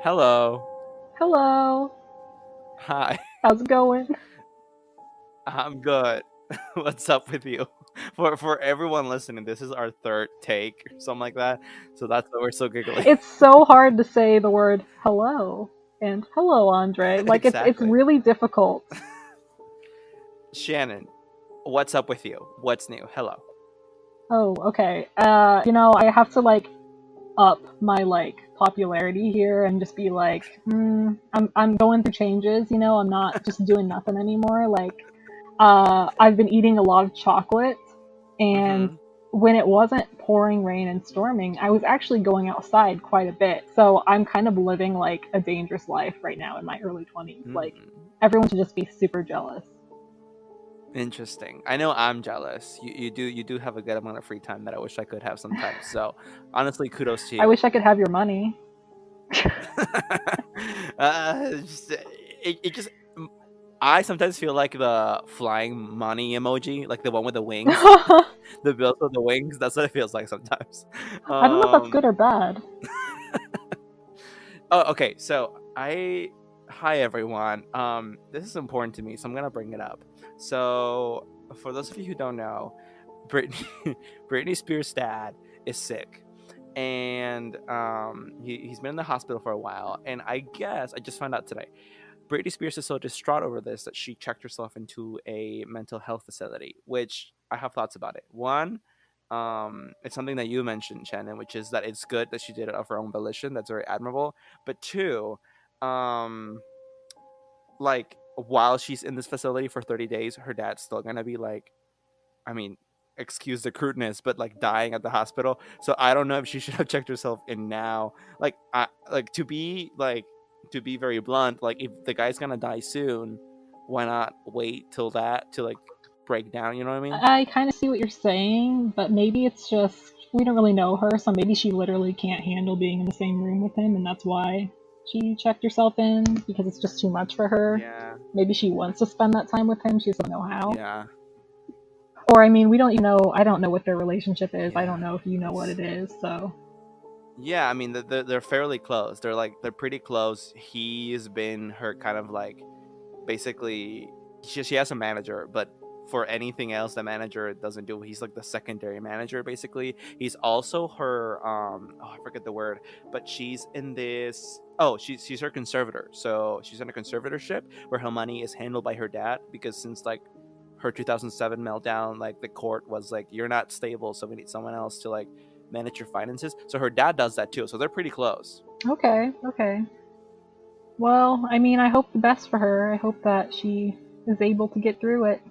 Hello. Hello. Hi. How's it going? I'm good. What's up with you? For everyone listening, this is our third take or something like that. So that's why we're so giggly. It's so hard to say the word hello and hello, Andre. Like it's Exactly. really difficult. Shannon, what's up with you? What's new? Hello. Oh, okay. I have to up my popularity here and just be like, I'm going through changes. I'm not just doing nothing anymore. I've been eating a lot of chocolate, and Mm-hmm. when it wasn't pouring rain and storming, I was actually going outside quite a bit. So I'm kind of living like a dangerous life right now in my early 20s. Like, Mm. everyone should just be super jealous. Interesting. I know I'm jealous. You do have a good amount of free time that I wish I could have sometimes. So honestly, kudos to I you. wish I could have your money. It just I sometimes feel like the flying money emoji, like the one with the wings, I the bills with the wings. That's what it feels like sometimes. don't know if that's Um. good or bad. Oh, okay. Hi everyone. This is important to me, so I'm gonna bring it up. So, for those of you who don't know, Britney, Britney Spears' dad is sick, and he's been in the hospital for a while. And I guess I just found out today Britney Spears is so distraught over this that she checked herself into a mental health facility, which I have thoughts about it. One, it's something that you mentioned, Shannon, which is that it's good that she did it of her own volition. That's very admirable. But two, um, while she's in this facility for 30 days, her dad's still gonna be like, I mean, excuse the crudeness, but like dying at the hospital. So I don't know if she should have checked herself in now. To be very blunt, like if the guy's gonna die soon, why not wait till that to like break down? You know what I mean? I kind of see what you're saying, but maybe it's just we don't really know her, so maybe she literally can't handle being in the same room with him, and that's why she checked herself in because it's just too much for her. Yeah, Maybe she wants to spend that time with him, she just doesn't know how. yeah, Or I mean, we don't even know. I don't know what their relationship is. I don't yeah. know if you know what That's it is. So Yeah. I mean, they're fairly close. They're pretty close. He's been her kind of like basically she has a manager, but for anything else the manager doesn't do, he's like the secondary manager basically. He's also her I forget the word, but she's in this she's her conservator, so she's in a conservatorship where her money is handled by her dad, because since like her 2007 meltdown, like the court was like, you're not stable, so we need someone else to like manage your finances. So her dad does that too, so they're pretty close. okay. Well, I mean, I hope the best for her. I hope that she is able to get through it.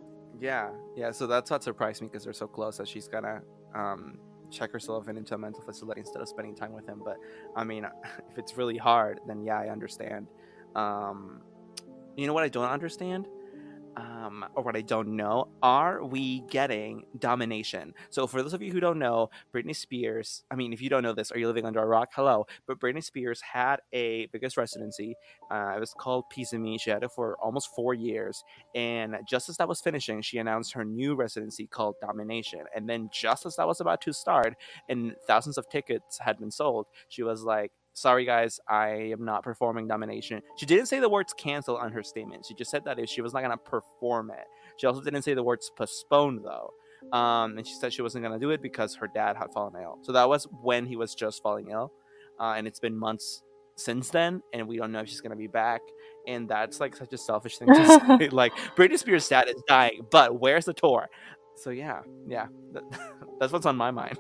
Yeah. So that's what surprised me, because they're so close that she's gonna um, check herself in into a mental facility instead of spending time with him. But I mean, if it's really hard, then yeah, I understand. Um, you know what I don't understand? Or what I don't know, are we getting domination? So, for those of you who don't know, Britney Spears, I mean, if you don't know this, are you living under a rock? Hello. But Britney Spears had a biggest residency. It was called Piece of Me. She had it for almost 4 years. And just as that was finishing, she announced her new residency called Domination. And then, just as that was about to start and thousands of tickets had been sold, she was like, sorry guys, I am not performing Domination. She didn't say the words cancel on her statement. She just said that if she was not gonna perform it. She also didn't say the words postponed though. And she said she wasn't gonna do it because her dad had fallen ill. So that was when he was just falling ill, and it's been months since then, and we don't know if she's gonna be back. And that's like such a selfish thing to say. Like, Britney Spears' dad is dying, but where's the tour? So yeah, that's what's on my mind.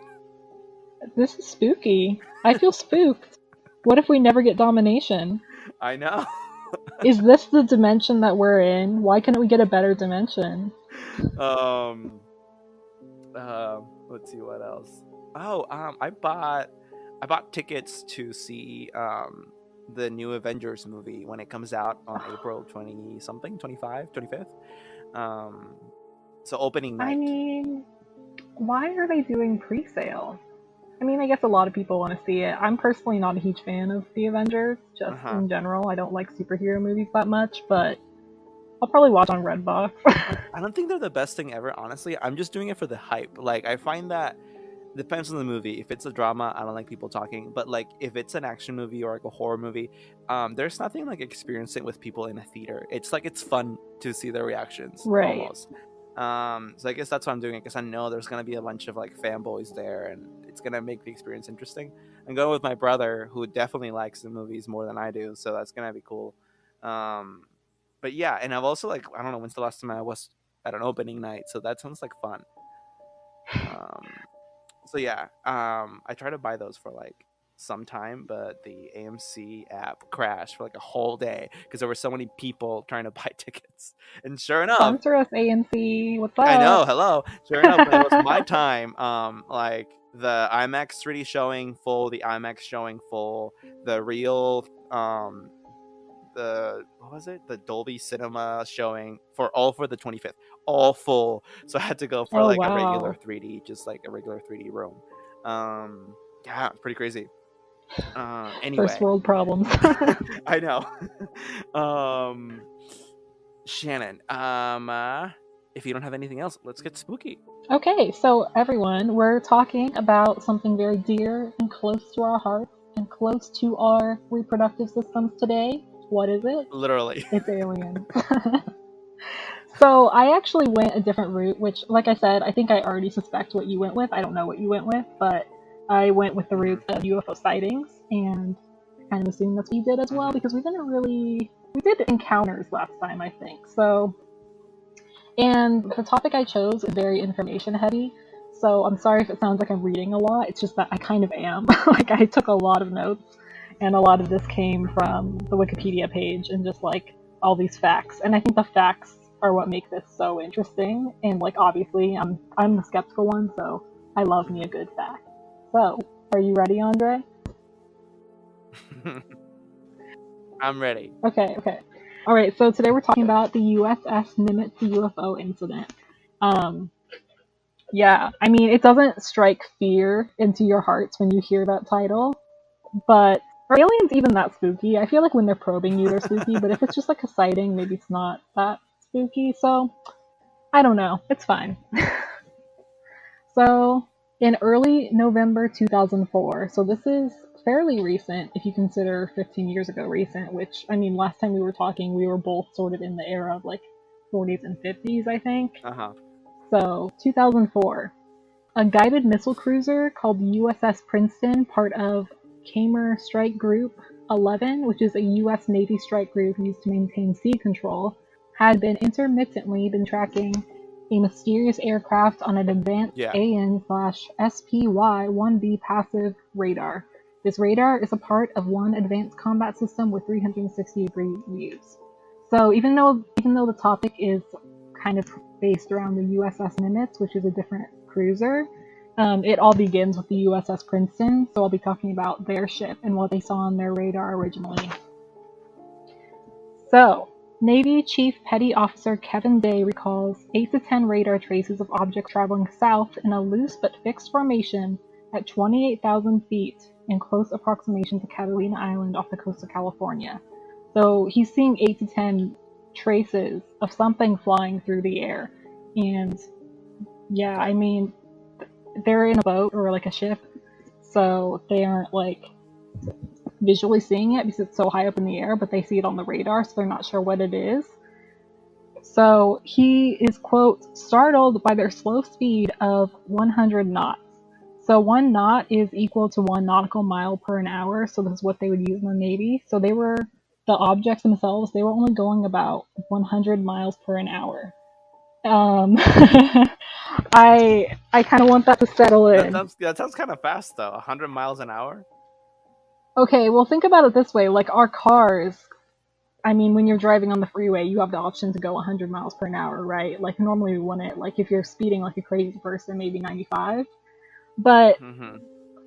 This is spooky. I feel spooked. What if we never get domination? I know. Is this the dimension that we're in? Why couldn't we get a better dimension? um let's see what else. I bought tickets to see the new Avengers movie when it comes out on April 20 something, 25, 25th. um so opening I night. mean, why are they doing pre-sale? I mean, I guess a lot of people want to see it. I'm personally not a huge fan of the Avengers, just Uh-huh. in general. I don't like superhero movies that much, but I'll probably watch on Redbox. I don't think they're the best thing ever, honestly. I'm just doing it for the hype. Like, I find that depends on the movie. If it's a drama, I don't like people talking. But like if it's an action movie or like a horror movie, there's nothing like experiencing with people in a theater. It's like it's fun to see their reactions Right. almost. So I guess that's why I'm doing it, because I know there's gonna be a bunch of like fanboys there, and it's gonna make the experience interesting. I'm going with my brother, who definitely likes the movies more than I do, so that's gonna be cool. Um, but yeah, and I've also like, I don't know when's the last time I was at an opening night, so that sounds like fun. So yeah, I try to buy those for like some time, but the AMC app crashed for like a whole day because there were so many people trying to buy tickets. And sure enough, Sponsor us, AMC. What's I know, up? hello. Sure enough, when it was my time, like the IMAX 3D showing full, the IMAX showing full, the real the what was it? The Dolby Cinema showing for the 25th, all full. So I had to go for Oh, like a regular wow. 3D, just like a regular 3D room. Yeah, it's pretty crazy. First Anyway, world problems. I know. Shannon, if you don't have anything else, let's get spooky. Okay, so everyone, we're talking about something very dear and close to our hearts and close to our reproductive systems today. What is it? Literally. It's aliens. So I actually went a different route, which, like I said, I think I already suspect what you went with. I don't know what you went with, but I went with the route of UFO sightings, and kind of assume that's what you did as well, because we did encounters last time, I think. So, and the topic I chose is very information heavy. So I'm sorry if it sounds like I'm reading a lot. It's just that I kind of am. Like I took a lot of notes, and a lot of this came from the Wikipedia page and just like all these facts. And I think the facts are what make this so interesting. And like obviously, I'm the skeptical one, so I love me a good fact. So, are you ready, Andre? I'm ready. Okay. All right. So today we're talking about the USS Nimitz UFO Incident. Um, yeah, I mean, it doesn't strike fear into your hearts when you hear that title, but are aliens even that spooky? I feel like when they're probing you, they're spooky, but if it's just like a sighting, maybe it's not that spooky. So I don't know. It's fine. So in early November 2004, so this is fairly recent if you consider 15 years ago recent, which, I mean, last time we were talking, we were both sort of in the era of like 40s and 50s, I think. Uh-huh. So 2004, a guided missile cruiser called USS Princeton, part of Kamer Strike Group 11, which is a U.S. Navy strike group used to maintain sea control, had been intermittently tracking a mysterious aircraft on an advanced Yeah. AN/SPY-1B passive radar. This radar is a part of one advanced combat system with 360-degree views. So even though the topic is kind of based around the USS Nimitz, which is a different cruiser, it all begins with the USS Princeton, so I'll be talking about their ship and what they saw on their radar originally. So, Navy Chief Petty Officer Kevin Day recalls 8 to 10 radar traces of objects traveling south in a loose but fixed formation at 28,000 feet in close approximation to Catalina Island off the coast of California. So he's seeing 8 to 10 traces of something flying through the air. And yeah, I mean, they're in a boat or like a ship, so they aren't like visually seeing it because it's so high up in the air, but they see it on the radar, so they're not sure what it is. So he is, quote, startled by their slow speed of 100 knots. So 1 knot is equal to 1 nautical mile per an hour, so this is what they would use in the Navy. So the objects themselves, they were only going about 100 miles per an hour. I kind of want that to settle in. That sounds kind of fast though. 100 miles an hour. Okay, well think about it this way. Like our cars, I mean, when you're driving on the freeway, you have the option to go 100 miles per hour, right? Like normally we wouldn't. Like if you're speeding like a crazy person, maybe 95. But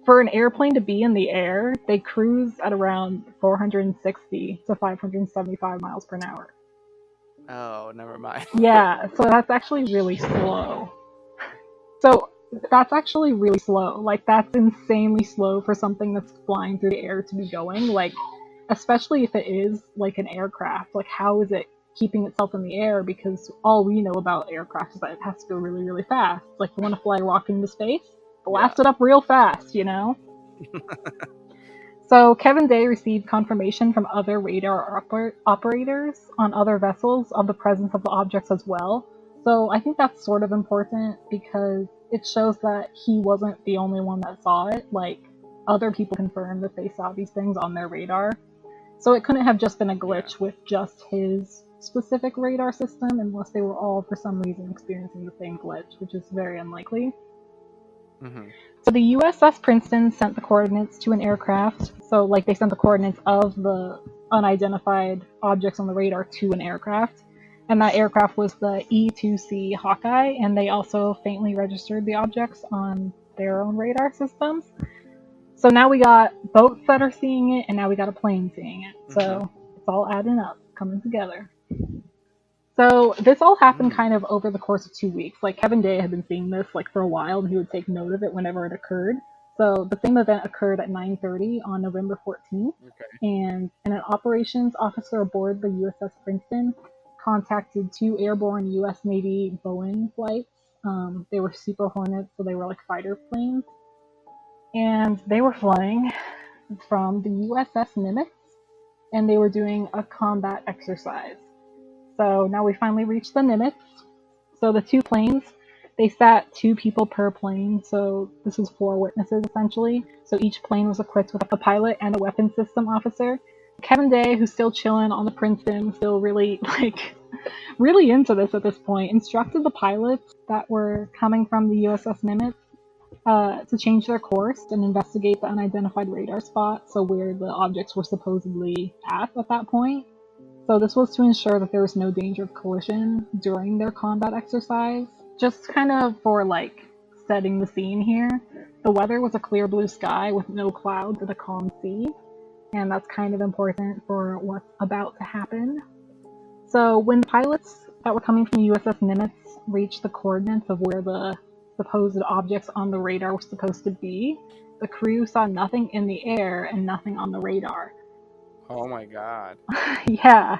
for an airplane to be in the air, they cruise at around 460 to 575 miles per hour. Oh, never mind. Yeah, so that's actually really slow. Like, that's insanely slow for something that's flying through the air to be going. Like, especially if it is, like, an aircraft. Like, how is it keeping itself in the air? Because all we know about aircraft is that it has to go really, really fast. Like, you want to fly a rocket into space? blasted up real fast, you know? So Kevin Day received confirmation from other radar operators on other vessels of the presence of the objects as well. So I think that's sort of important because it shows that he wasn't the only one that saw it. Like, other people confirmed that they saw these things on their radar. So it couldn't have just been a glitch with just his specific radar system unless they were all, for some reason, experiencing the same glitch, which is very unlikely. Mm-hmm. So the USS Princeton sent the coordinates to an aircraft. So, like, they sent the coordinates of the unidentified objects on the radar to an aircraft. And that aircraft was the E-2C Hawkeye, and they also faintly registered the objects on their own radar systems. So now we got boats that are seeing it, and now we got a plane seeing it. So it's all adding up, coming together. So this all happened kind of over the course of 2 weeks. Like, Kevin Day had been seeing this like for a while, and he would take note of it whenever it occurred. So the same event occurred at 9:30 on November 14th, and an operations officer aboard the USS Princeton contacted 2 airborne U.S. Navy Boeing flights. They were Super Hornets, so they were like fighter planes, and they were flying from the USS Nimitz, and they were doing a combat exercise. So now we finally reached the Nimitz. So the 2 planes, they sat 2 people per plane, so this is 4 witnesses essentially. So each plane was equipped with a pilot and a weapons system officer. Kevin Day, who's still chilling on the Princeton, still really really into this at this point, instructed the pilots that were coming from the USS Nimitz to change their course and investigate the unidentified radar spot, so where the objects were supposedly at that point. So this was to ensure that there was no danger of collision during their combat exercise. Just kind of for, like, setting the scene here, the weather was a clear blue sky with no clouds and a calm sea, and that's kind of important for what's about to happen. So when pilots that were coming from the USS Nimitz reached the coordinates of where the supposed objects on the radar were supposed to be, the crew saw nothing in the air and nothing on the radar. Oh my god. Yeah,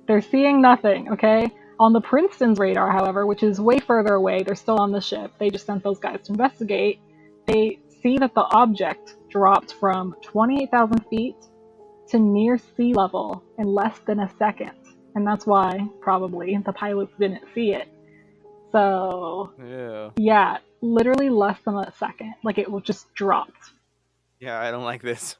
they're seeing nothing, okay? On the Princeton's radar, however, which is way further away, they're still on the ship, they just sent those guys to investigate, they see that the object dropped from 28,000 feet to near sea level in less than a second. And that's why, probably, the pilots didn't see it. So, yeah, literally less than a second. Like, it just dropped. Yeah, I don't like this.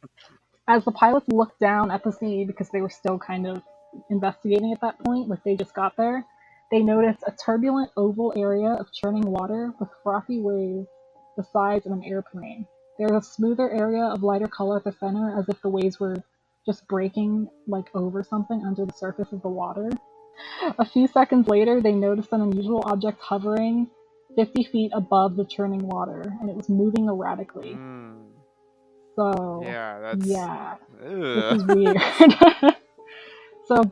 As the pilots looked down at the sea, because they were still kind of investigating at that point, like they just got there, they noticed a turbulent oval area of churning water with frothy waves the size of an airplane. There was a smoother area of lighter color at the center, as if the waves were just breaking like over something under the surface of the water. A few seconds later, they noticed an unusual object hovering 50 feet above the churning water, and it was moving erratically. So, this is weird. So,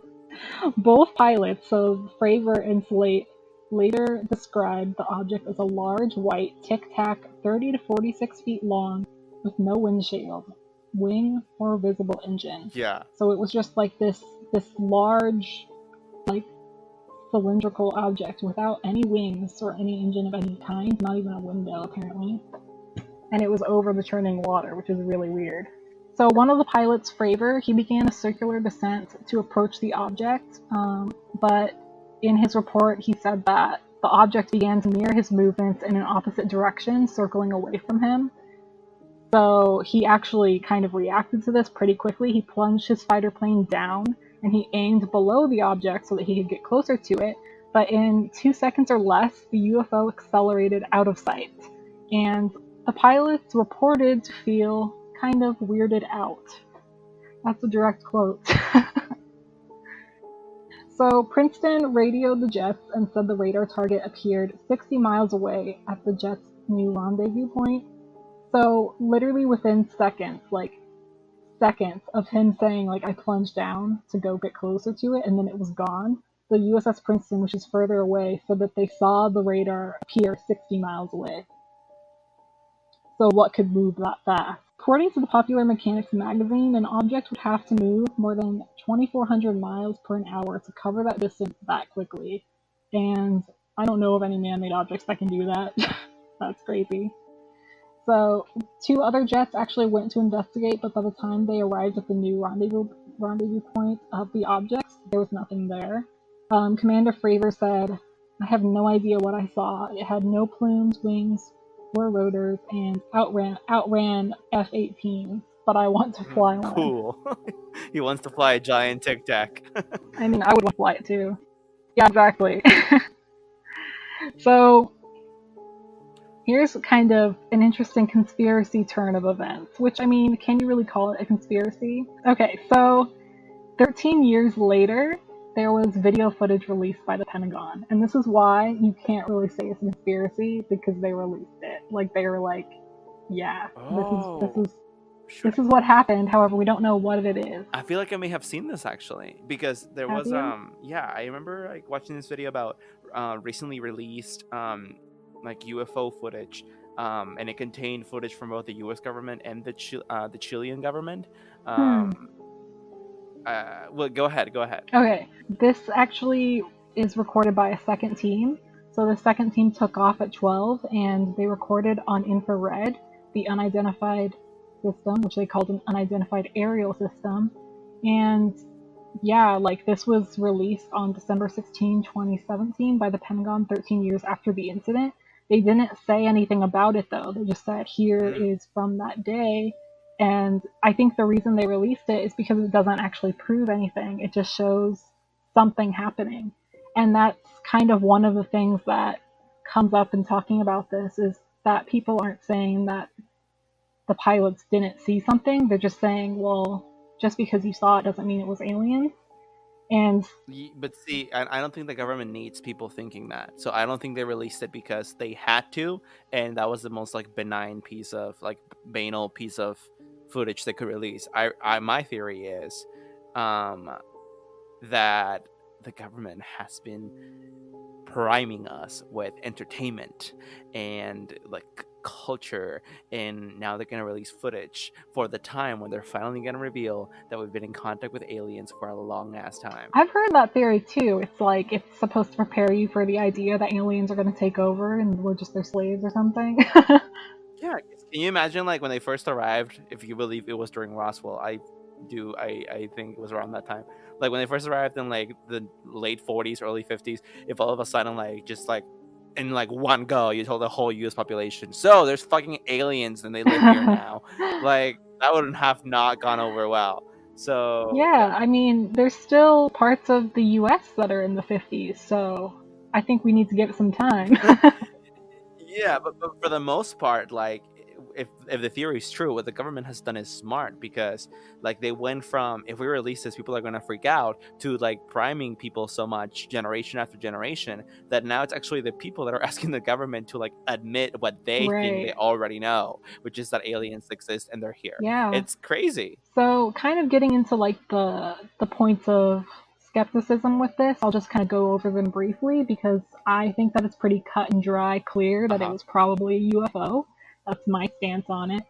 both pilots, so Fravor and Slate, later described the object as a large, white, tic-tac, 30 to 46 feet long, with no windshield, wing, or visible engine. Yeah. So it was just like this large, like, cylindrical object without any wings or any engine of any kind, not even a window, apparently. And it was over the churning water, which is really weird. So one of the pilots, Fravor, he began a circular descent to approach the object, but in his report he said that the object began to mirror his movements in an opposite direction, circling away from him. So he actually kind of reacted to this pretty quickly. He plunged his fighter plane down, and he aimed below the object so that he could get closer to it, but in 2 seconds or less, the UFO accelerated out of sight, and the pilots reported to feel kind of weirded out. That's a direct quote. So Princeton radioed the jets and said the radar target appeared 60 miles away at the jet's new rendezvous point. So literally within seconds of him saying, like, I plunged down to go get closer to it, and then it was gone, the USS Princeton, which is further away, said that they saw the radar appear 60 miles away. So what could move that fast? According to the Popular Mechanics magazine, an object would have to move more than 2,400 miles per hour to cover that distance that quickly. And I don't know of any man-made objects that can do that. That's crazy. So 2 other jets actually went to investigate, but by the time they arrived at the new rendezvous point of the objects, there was nothing there. Commander Fravor said, "I have no idea what I saw. It had no plumes, wings, or rotors, and outran F-18s, but I want to fly one." Cool. He wants to fly a giant Tic Tac. I mean, I would want to fly it too. Yeah, exactly. So here's kind of an interesting conspiracy turn of events, which, I mean, can you really call it a conspiracy? Okay, so 13 years later, there was video footage released by the Pentagon, and this is why you can't really say it's a conspiracy, because they released it. Like, they were like, yeah, this is what happened, however, we don't know what it is. I feel like I may have seen this actually, because there Have was you? yeah, I remember like watching this video about recently released like UFO footage, and it contained footage from both the U.S. government and the Chilean government. Well, go ahead. Okay, this actually is recorded by a second team. So the second team took off at 12, and they recorded on infrared the unidentified system, which they called an unidentified aerial system. And yeah, like, this was released on December 16, 2017 by the Pentagon 13 years after the incident. They didn't say anything about it, though. They just said, here is from that day. And I think the reason they released it is because it doesn't actually prove anything. It just shows something happening. And that's kind of one of the things that comes up in talking about this, is that people aren't saying that the pilots didn't see something. They're just saying, well, just because you saw it doesn't mean it was aliens. And But see, I don't think the government needs people thinking that. So I don't think they released it because they had to, and that was the most like benign piece of like banal piece of footage they could release. My theory is that the government has been priming us with entertainment and like culture, and now they're going to release footage for the time when they're finally going to reveal that we've been in contact with aliens for a long ass time. I've heard that theory too. It's like it's supposed to prepare you for the idea that aliens are going to take over and we're just their slaves or something. Yeah, can you imagine like when they first arrived, if you believe it was during Roswell? I think it was around that time. Like when they first arrived in like the late 40s, early 50s, if all of a sudden like just like in like one go you told the whole US population, so there's fucking aliens and they live here now, like that wouldn't have not gone over well. So Yeah, I mean, there's still parts of the US that are in the 50s, so I think we need to give it some time. yeah, but for the most part, like if the theory is true, what the government has done is smart, because like they went from, if we release this, people are going to freak out, to like priming people so much generation after generation that now it's actually the people that are asking the government to like admit what they think they Right. already know, which is that aliens exist and they're here. Yeah. It's crazy. So kind of getting into like the points of skepticism with this, I'll just kind of go over them briefly because I think that it's pretty cut and dry, clear that it was probably a UFO. That's my stance on it.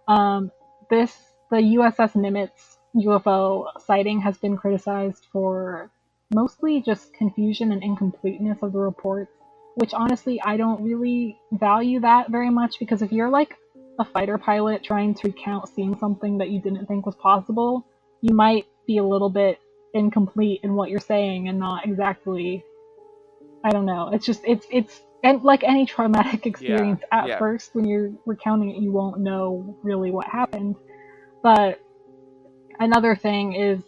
The USS Nimitz UFO sighting has been criticized for mostly just confusion and incompleteness of the reports, which honestly I don't really value that very much, because if you're like a fighter pilot trying to recount seeing something that you didn't think was possible, you might be a little bit incomplete in what you're saying and not exactly, I don't know. It's just it's and like any traumatic experience, at first when you're recounting it, you won't know really what happened. But another thing is,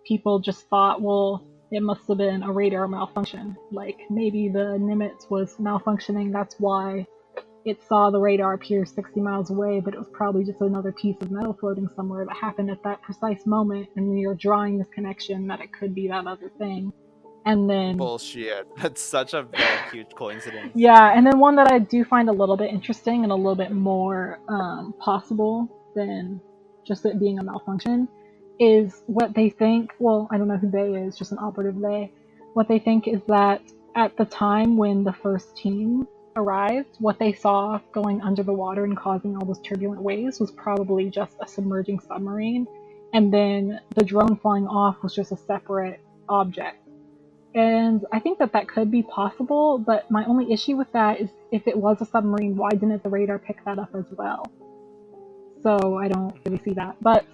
people just thought, well, it must have been a radar malfunction. Like maybe the Nimitz was malfunctioning, that's why it saw the radar appear 60 miles away, but it was probably just another piece of metal floating somewhere that happened at that precise moment, and you're drawing this connection that it could be that other thing. And then bullshit. That's such a very huge coincidence. Yeah, and then one that I do find a little bit interesting and a little bit more possible than just it being a malfunction is what they think. Well, I don't know who they is, just an operative they. What they think is that at the time when the first team arrived, what they saw going under the water and causing all those turbulent waves was probably just a submerging submarine, and then the drone flying off was just a separate object. And I think that that could be possible, but my only issue with that is if it was a submarine, why didn't the radar pick that up as well? So I don't really see that. But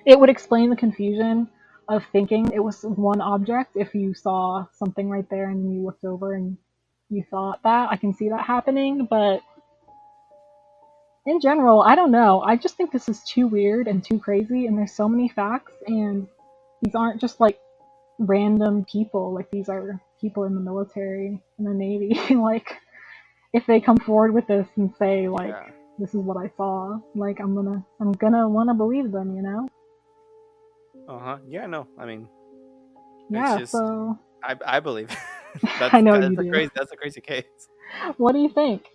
it would explain the confusion of thinking it was one object if you saw something right there and you looked over and you thought that. I can see that happening, but in general, I don't know. I just think this is too weird and too crazy, and there's so many facts, and these aren't just like random people. Like, these are people in the military and the Navy. Like, if they come forward with this and say, like, Yeah. this is what I saw, like, I'm gonna want to believe them, you know? Yeah. No. I mean, it's Yeah, just so I believe I know you do. that's a crazy case. What do you think?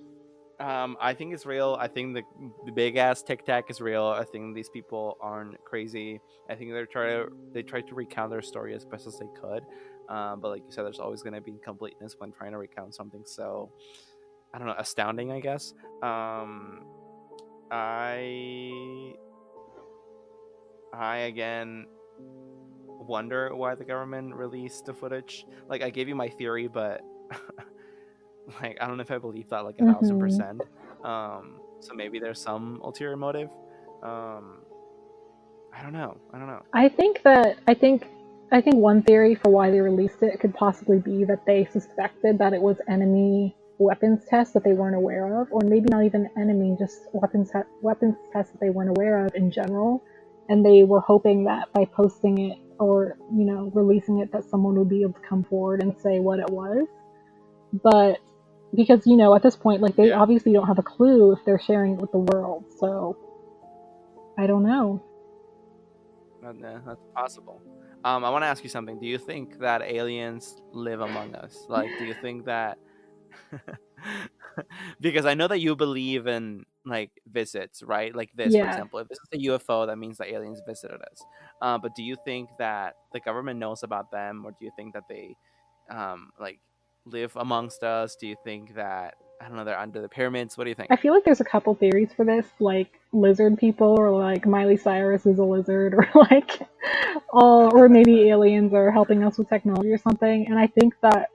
I think it's real. I think the big ass tic tac is real. I think these people aren't crazy. I think they try to recount their story as best as they could. But like you said, there's always going to be incompleteness when trying to recount something so, I don't know, astounding, I guess. I again wonder why the government released the footage. Like, I gave you my theory, but like, I don't know if I believe that like 1,000%. So maybe there's some ulterior motive. I don't know. I think one theory for why they released it could possibly be that they suspected that it was enemy weapons tests that they weren't aware of, or maybe not even enemy, just weapons tests that they weren't aware of in general, and they were hoping that by posting it or releasing it that someone would be able to come forward and say what it was. But because at this point, like, they obviously don't have a clue if they're sharing it with the world, so I don't know. That's possible. I want to ask you something. Do you think that aliens live among us? Like, do you think that? Because I know that you believe in like visits, right? Like this, for Yeah. example, if this is a UFO, that means that aliens visited us. But do you think that the government knows about them, or do you think that they, like, live amongst us? Do you think that, I don't know, they're under the pyramids? What do you think? I feel like there's a couple theories for this, like lizard people, or like Miley Cyrus is a lizard, or like or maybe aliens are helping us with technology or something. And I think that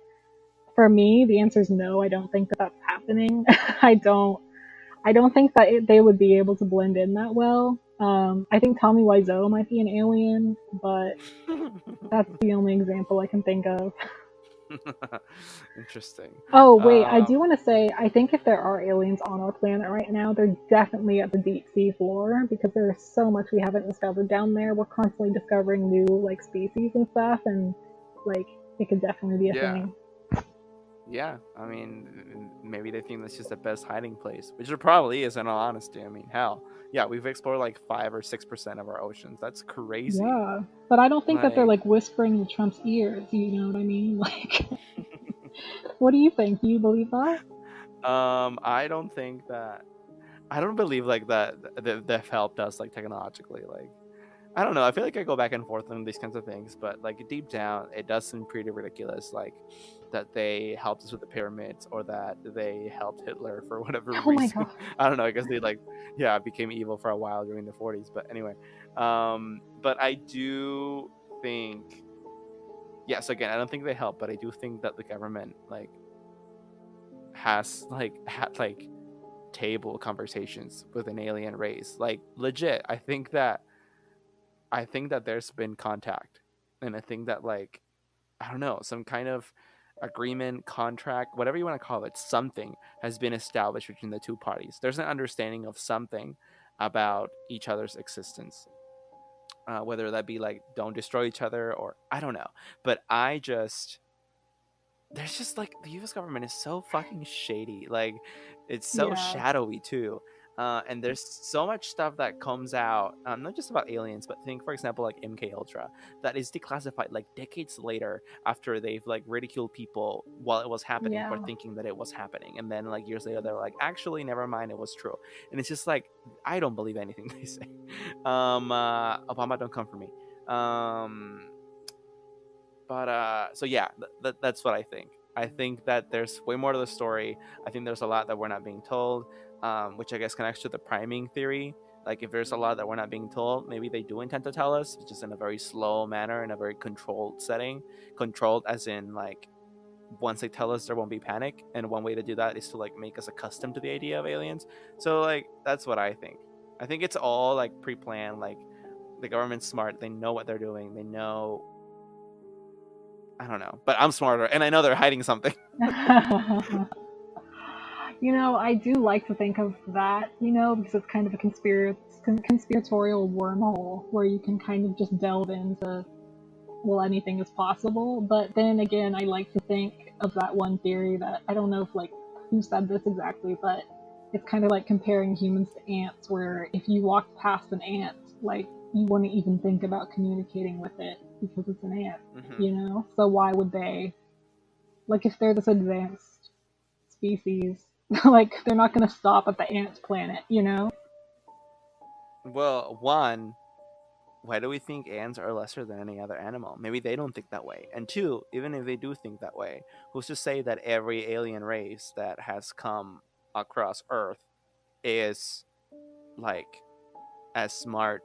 for me, the answer is no. I don't think that that's happening. I don't. I don't think that they would be able to blend in that well. I think Tommy Wiseau might be an alien, but that's the only example I can think of. Interesting. Oh, wait, I Um, do want to say, I think if there are aliens on our planet right now, they're definitely at the deep sea floor because there's so much we haven't discovered down there. We're constantly discovering new, like, species and stuff, and, like, it could definitely be a yeah. thing. Yeah, I mean, maybe they think that's just the best hiding place, which it probably is. In all honesty, I mean, hell, yeah, we've explored like 5 or 6% of our oceans. That's crazy. Yeah, but I don't think that they're, Like, like, whispering in Trump's ears, you know what I mean? Like, what do you think? Do you believe that? I don't think that. I don't believe like that they've helped us like technologically. Like, I don't know. I feel like I go back and forth on these kinds of things, but like deep down, it does seem pretty ridiculous. Like that they helped us with the pyramids, or that they helped Hitler for whatever Oh my reason. god. I don't know. I guess they like, yeah, became evil for a while during the 40s. But anyway, but I do think, yes. Again, I don't think they help, but I do think that the government like has like had like table conversations with an alien race. Like, legit, I think that there's been contact, and I think that, like, I don't know, some kind of agreement, contract, whatever you want to call it, something has been established between the two parties. There's an understanding of something about each other's existence, whether that be like don't destroy each other, or I don't know. But there's just like the U.S. government is so fucking shady. Like, it's so Yeah. shadowy too. And there's so much stuff that comes out, not just about aliens, but think, for example, like MK Ultra, that is declassified like decades later after they've like ridiculed people while it was happening for Yeah. thinking that it was happening, and then like years later they're like, actually, never mind, it was true. And it's just like, I don't believe anything they say. Obama, don't come for me. But so yeah, that's what I think. I think that there's way more to the story. I think there's a lot that we're not being told, which I guess connects to the priming theory. Like if there's a lot that we're not being told, maybe they do intend to tell us, just in a very slow manner, in a very controlled setting. Controlled as in like once they tell us there won't be panic, and one way to do that is to like make us accustomed to the idea of aliens. So like that's what I think. I think it's all like pre-planned. Like the government's smart, they know what they're doing, they know, I don't know, but I'm smarter and I know they're hiding something. I do like to think of that, because it's kind of a conspiratorial wormhole where you can kind of just delve into, well, anything is possible. But then again, I like to think of that one theory that I don't know if like who said this exactly, but it's kind of like comparing humans to ants, where if you walked past an ant, like you wouldn't even think about communicating with it because it's an ant, So why would they, like, if they're this advanced species, like they're not going to stop at the ant planet, Well, one, why do we think ants are lesser than any other animal? Maybe they don't think that way. And two, even if they do think that way, who's to say that every alien race that has come across Earth is like as smart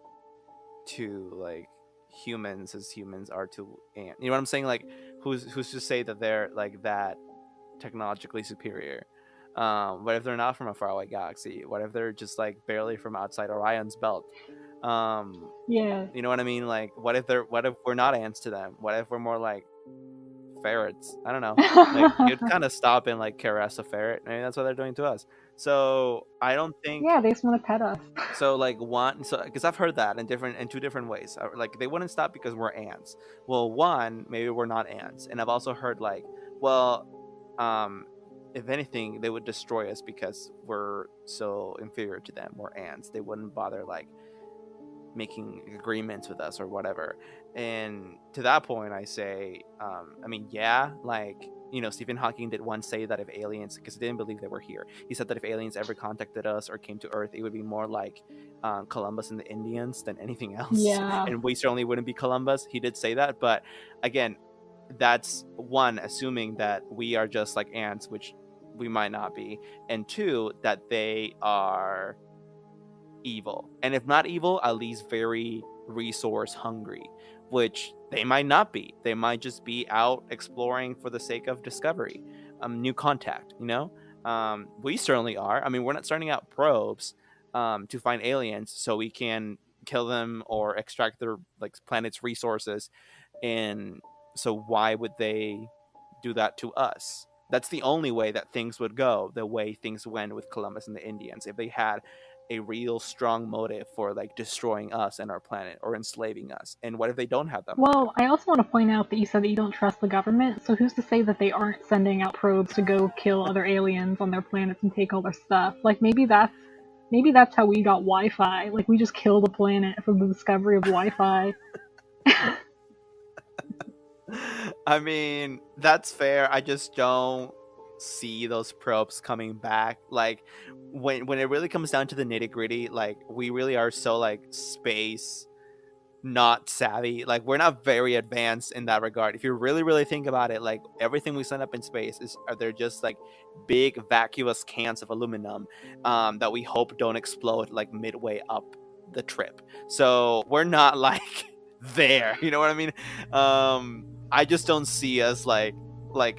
to like humans as humans are to ants? You know what I'm saying? Like who's to say that they're like that technologically superior? What if they're not from a faraway galaxy? What if they're just like barely from outside Orion's belt? Yeah. You know what I mean? Like what if we're not ants to them? What if we're more like ferrets? I don't know. Like you'd kind of stop and like caress a ferret. Maybe that's what they're doing to us. So I don't think. Yeah, they just want to pet us. So like because I've heard that in two different ways. Like they wouldn't stop because we're ants. Well, one, maybe we're not ants, and I've also heard like, well, if anything, they would destroy us because we're so inferior to them. We're ants. They wouldn't bother like making agreements with us or whatever. And to that point, I say, I mean, yeah, like Stephen Hawking did once say that if aliens, because he didn't believe they were here, he said that if aliens ever contacted us or came to Earth, it would be more like Columbus and the Indians than anything else. Yeah. And we certainly wouldn't be Columbus. He did say that, but again, that's one, assuming that we are just like ants, which we might not be, and two, that they are evil, and if not evil, at least very resource hungry, which they might not be. They might just be out exploring for the sake of discovery, new contact. We certainly are. I mean, we're not starting out probes to find aliens so we can kill them or extract their like planet's resources, and so why would they do that to us? That's the only way that things would go the way things went with Columbus and the Indians, if they had a real strong motive for like destroying us and our planet or enslaving us. And what if they don't have that motive? Well, I also want to point out that you said that you don't trust the government, so who's to say that they aren't sending out probes to go kill other aliens on their planets and take all their stuff? Like maybe that's how we got Wi-Fi. Like we just killed a planet for the discovery of Wi-Fi. I mean, that's fair. I just don't see those probes coming back. Like when it really comes down to the nitty-gritty, like we really are so like space not savvy. Like we're not very advanced in that regard. If you really think about it, like everything we send up in space they're just like big vacuous cans of aluminum that we hope don't explode like midway up the trip. So we're not like there, you know what I mean? I just don't see us like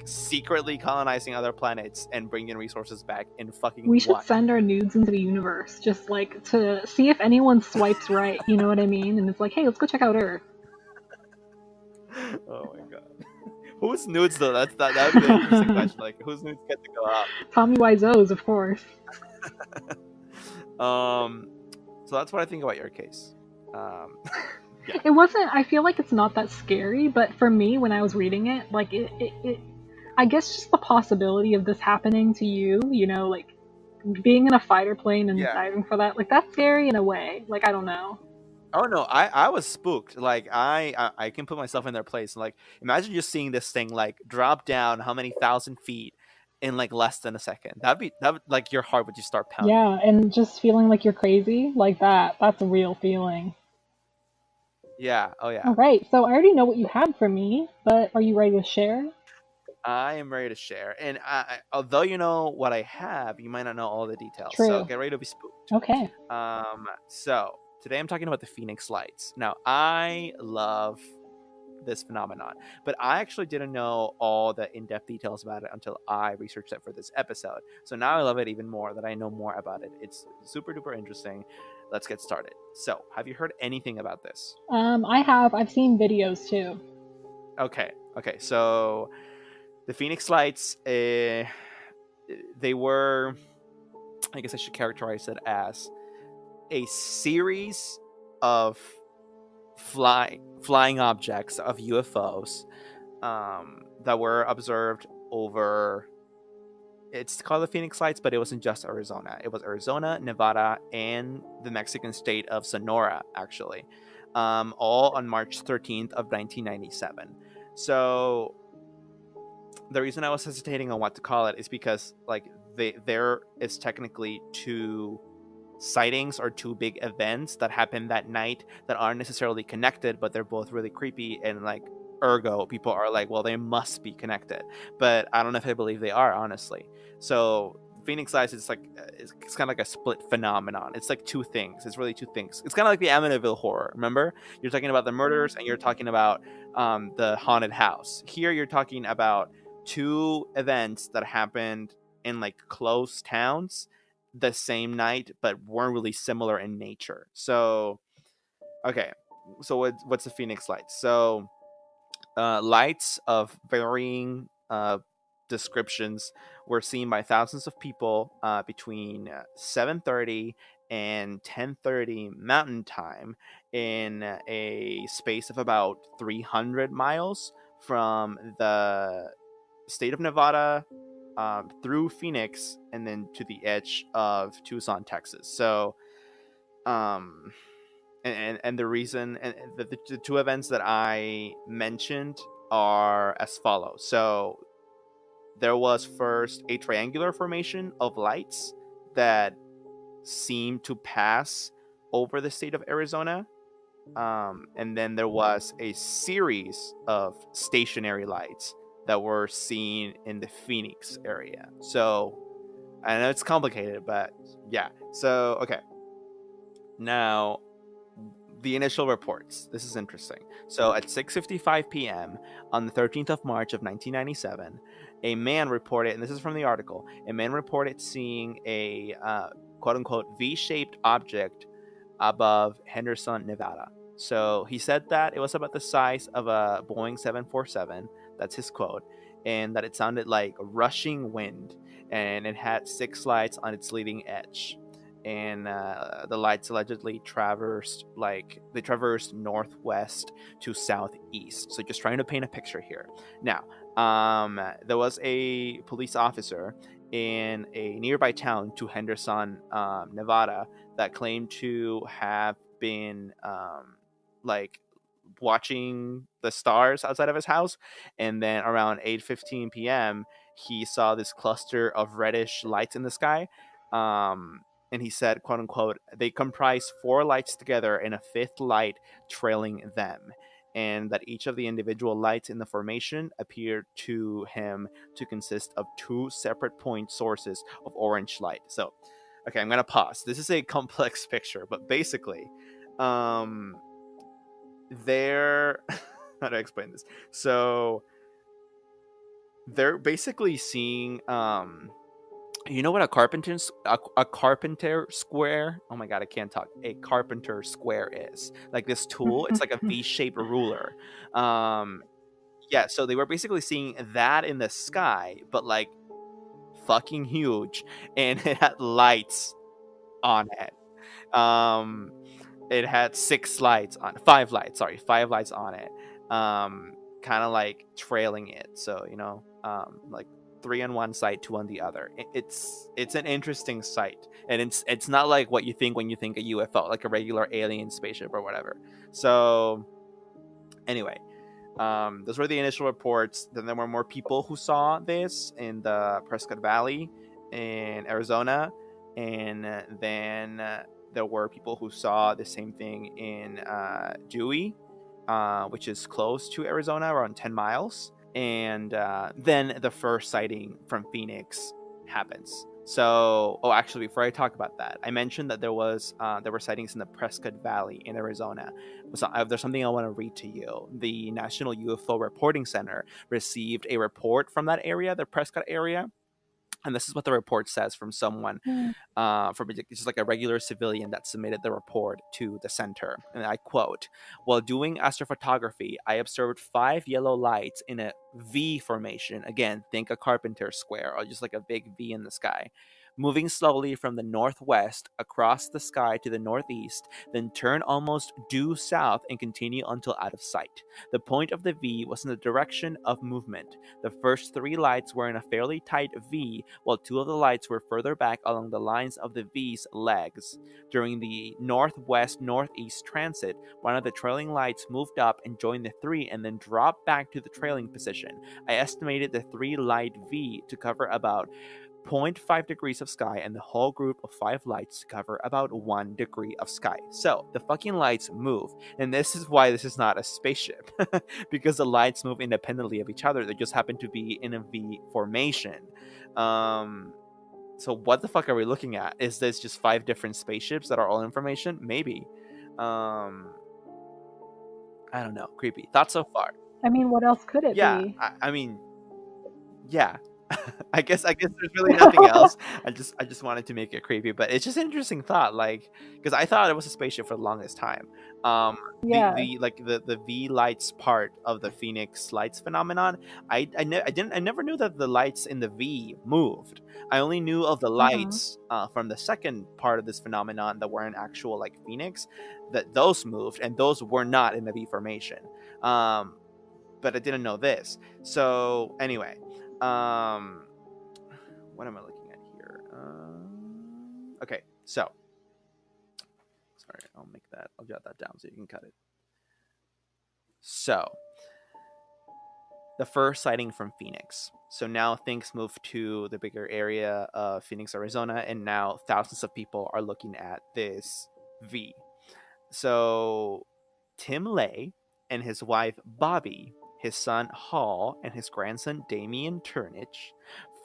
secretly colonizing other planets and bringing resources back in fucking. We should send our nudes into the universe, just like to see if anyone swipes right. You know what I mean? And it's like, hey, let's go check out Earth. Oh my god, whose nudes though? That would be an interesting question. Like, whose nudes get to go out? Tommy Wiseau's, of course. So that's what I think about your case. Yeah. It wasn't. I feel like it's not that scary, but for me, when I was reading it, like it I guess just the possibility of this happening to you, like being in a fighter plane and diving for that, like that's scary in a way. Like I don't know. Oh no, I was spooked. Like I can put myself in their place. Like imagine just seeing this thing like drop down how many thousand feet in like less than a second. That would like your heart would just start pounding. Yeah, and just feeling like you're crazy like that. That's a real feeling. Yeah. Oh yeah. All right. So I already know what you have for me, but are you ready to share? I am ready to share. And although you know what I have, you might not know all the details. So True. get ready to be spooked. Okay. So today I'm talking about the Phoenix Lights. Now, I love this phenomenon, but I actually didn't know all the in-depth details about it until I researched it for this episode. So now I love it even more that I know more about it. It's super duper interesting. Let's get started. So, have you heard anything about this? I've seen videos too. Okay. So the Phoenix Lights, they were, I guess I should characterize it as a series of flying objects of UFOs that were observed over. It's called the Phoenix Lights, but it wasn't just Arizona. It was Arizona, Nevada, and the Mexican state of Sonora, actually, all on March 13th of 1997. So the reason I was hesitating on what to call it is because like there is technically two sightings or two big events that happen that night that aren't necessarily connected, but they're both really creepy, and like ergo people are like, well, they must be connected, but I don't know if I believe they are, honestly. So Phoenix Lights is like it's kind of like a split phenomenon. It's like two things. It's really two things. It's kind of like the Amityville horror. Remember, you're talking about the murders and you're talking about the haunted house. Here you're talking about two events that happened in like close towns the same night, but weren't really similar in nature. So, okay. So what's the Phoenix Lights? So, lights of varying descriptions were seen by thousands of people between 7:30 and 10:30 Mountain Time in a space of about 300 miles from the state of Nevada through Phoenix and then to the edge of Tucson, Texas. So, um, and the reason and the two events that I mentioned are as follows. So, there was first a triangular formation of lights that seemed to pass over the state of Arizona. And then there was a series of stationary lights that were seen in the Phoenix area. So I know it's complicated, but yeah. So, okay. Now, the initial reports. This is interesting. So, at 6:55 p.m. on the 13th of March of 1997, a man reported, and this is from the article, a man reported seeing a quote unquote V-shaped object above Henderson, Nevada. So he said that it was about the size of a Boeing 747. That's his quote. And that it sounded like rushing wind. And it had six lights on its leading edge. And the lights allegedly traversed northwest to southeast. So just trying to paint a picture here. Now, there was a police officer in a nearby town to Henderson, Nevada, that claimed to have been like watching the stars outside of his house, and then around 8:15 p.m. he saw this cluster of reddish lights in the sky. And he said, quote unquote, they comprise four lights together and a fifth light trailing them, and that each of the individual lights in the formation appeared to him to consist of two separate point sources of orange light. So, okay, I'm gonna pause. This is a complex picture, but basically, they're how do I explain this? So they're basically seeing you know what a carpenter square, oh my god, I can't talk, a carpenter square is like this tool. It's like a V-shaped ruler. Yeah, so they were basically seeing that in the sky, but like fucking huge, and it had lights on it. It had five lights on it, kind of like trailing it. So like three on one side, two on the other. It's an interesting sight, and it's not like what you think when you think a UFO, like a regular alien spaceship or whatever. So anyway, those were the initial reports. Then there were more people who saw this in the Prescott Valley in Arizona, and then there were people who saw the same thing in Dewey, which is close to Arizona, around 10 miles. And then the first sighting from Phoenix happens. So, oh, actually, before I talk about that, I mentioned that there were sightings in the Prescott Valley in Arizona. So, there's something I want to read to you. The National UFO Reporting Center received a report from that area, the Prescott area, and this is what the report says from someone, from just like a regular civilian that submitted the report to the center. And I quote, "While doing astrophotography, I observed 5 yellow lights in a V formation. Again, think a carpenter square or just like a big V in the sky. Moving slowly from the northwest across the sky to the northeast, then turn almost due south and continue until out of sight. The point of the V was in the direction of movement. The first 3 lights were in a fairly tight V, while 2 of the lights were further back along the lines of the V's legs. During the northwest-northeast transit, one of the trailing lights moved up and joined the 3 and then dropped back to the trailing position. I estimated the 3-light V to cover about 0.5 degrees of sky and the whole group of 5 lights to cover about 1 degree of sky." So the fucking lights move, and this is why this is not a spaceship, because the lights move independently of each other. They just happen to be in a V formation. So what the fuck are we looking at? Is this just 5 different spaceships that are all information? Maybe. I don't know. Creepy. Thoughts so far? I mean, what else could it Yeah. be? I mean, yeah. I guess there's really nothing else. I just wanted to make it creepy, but it's just an interesting thought, like, because I thought it was a spaceship for the longest time. Um, Yeah. the V lights part of the Phoenix lights phenomenon. I never knew that the lights in the V moved. I only knew of the lights from the second part of this phenomenon that were an actual like Phoenix, that those moved and those were not in the V formation. But I didn't know this. So anyway. What am I looking at here? Okay, so sorry, I'll jot that down so you can cut it. So the first sighting from Phoenix. So now things move to the bigger area of Phoenix, Arizona, and now thousands of people are looking at this V. So Tim Lay and his wife Bobby, his son Hall, and his grandson Damian Turnage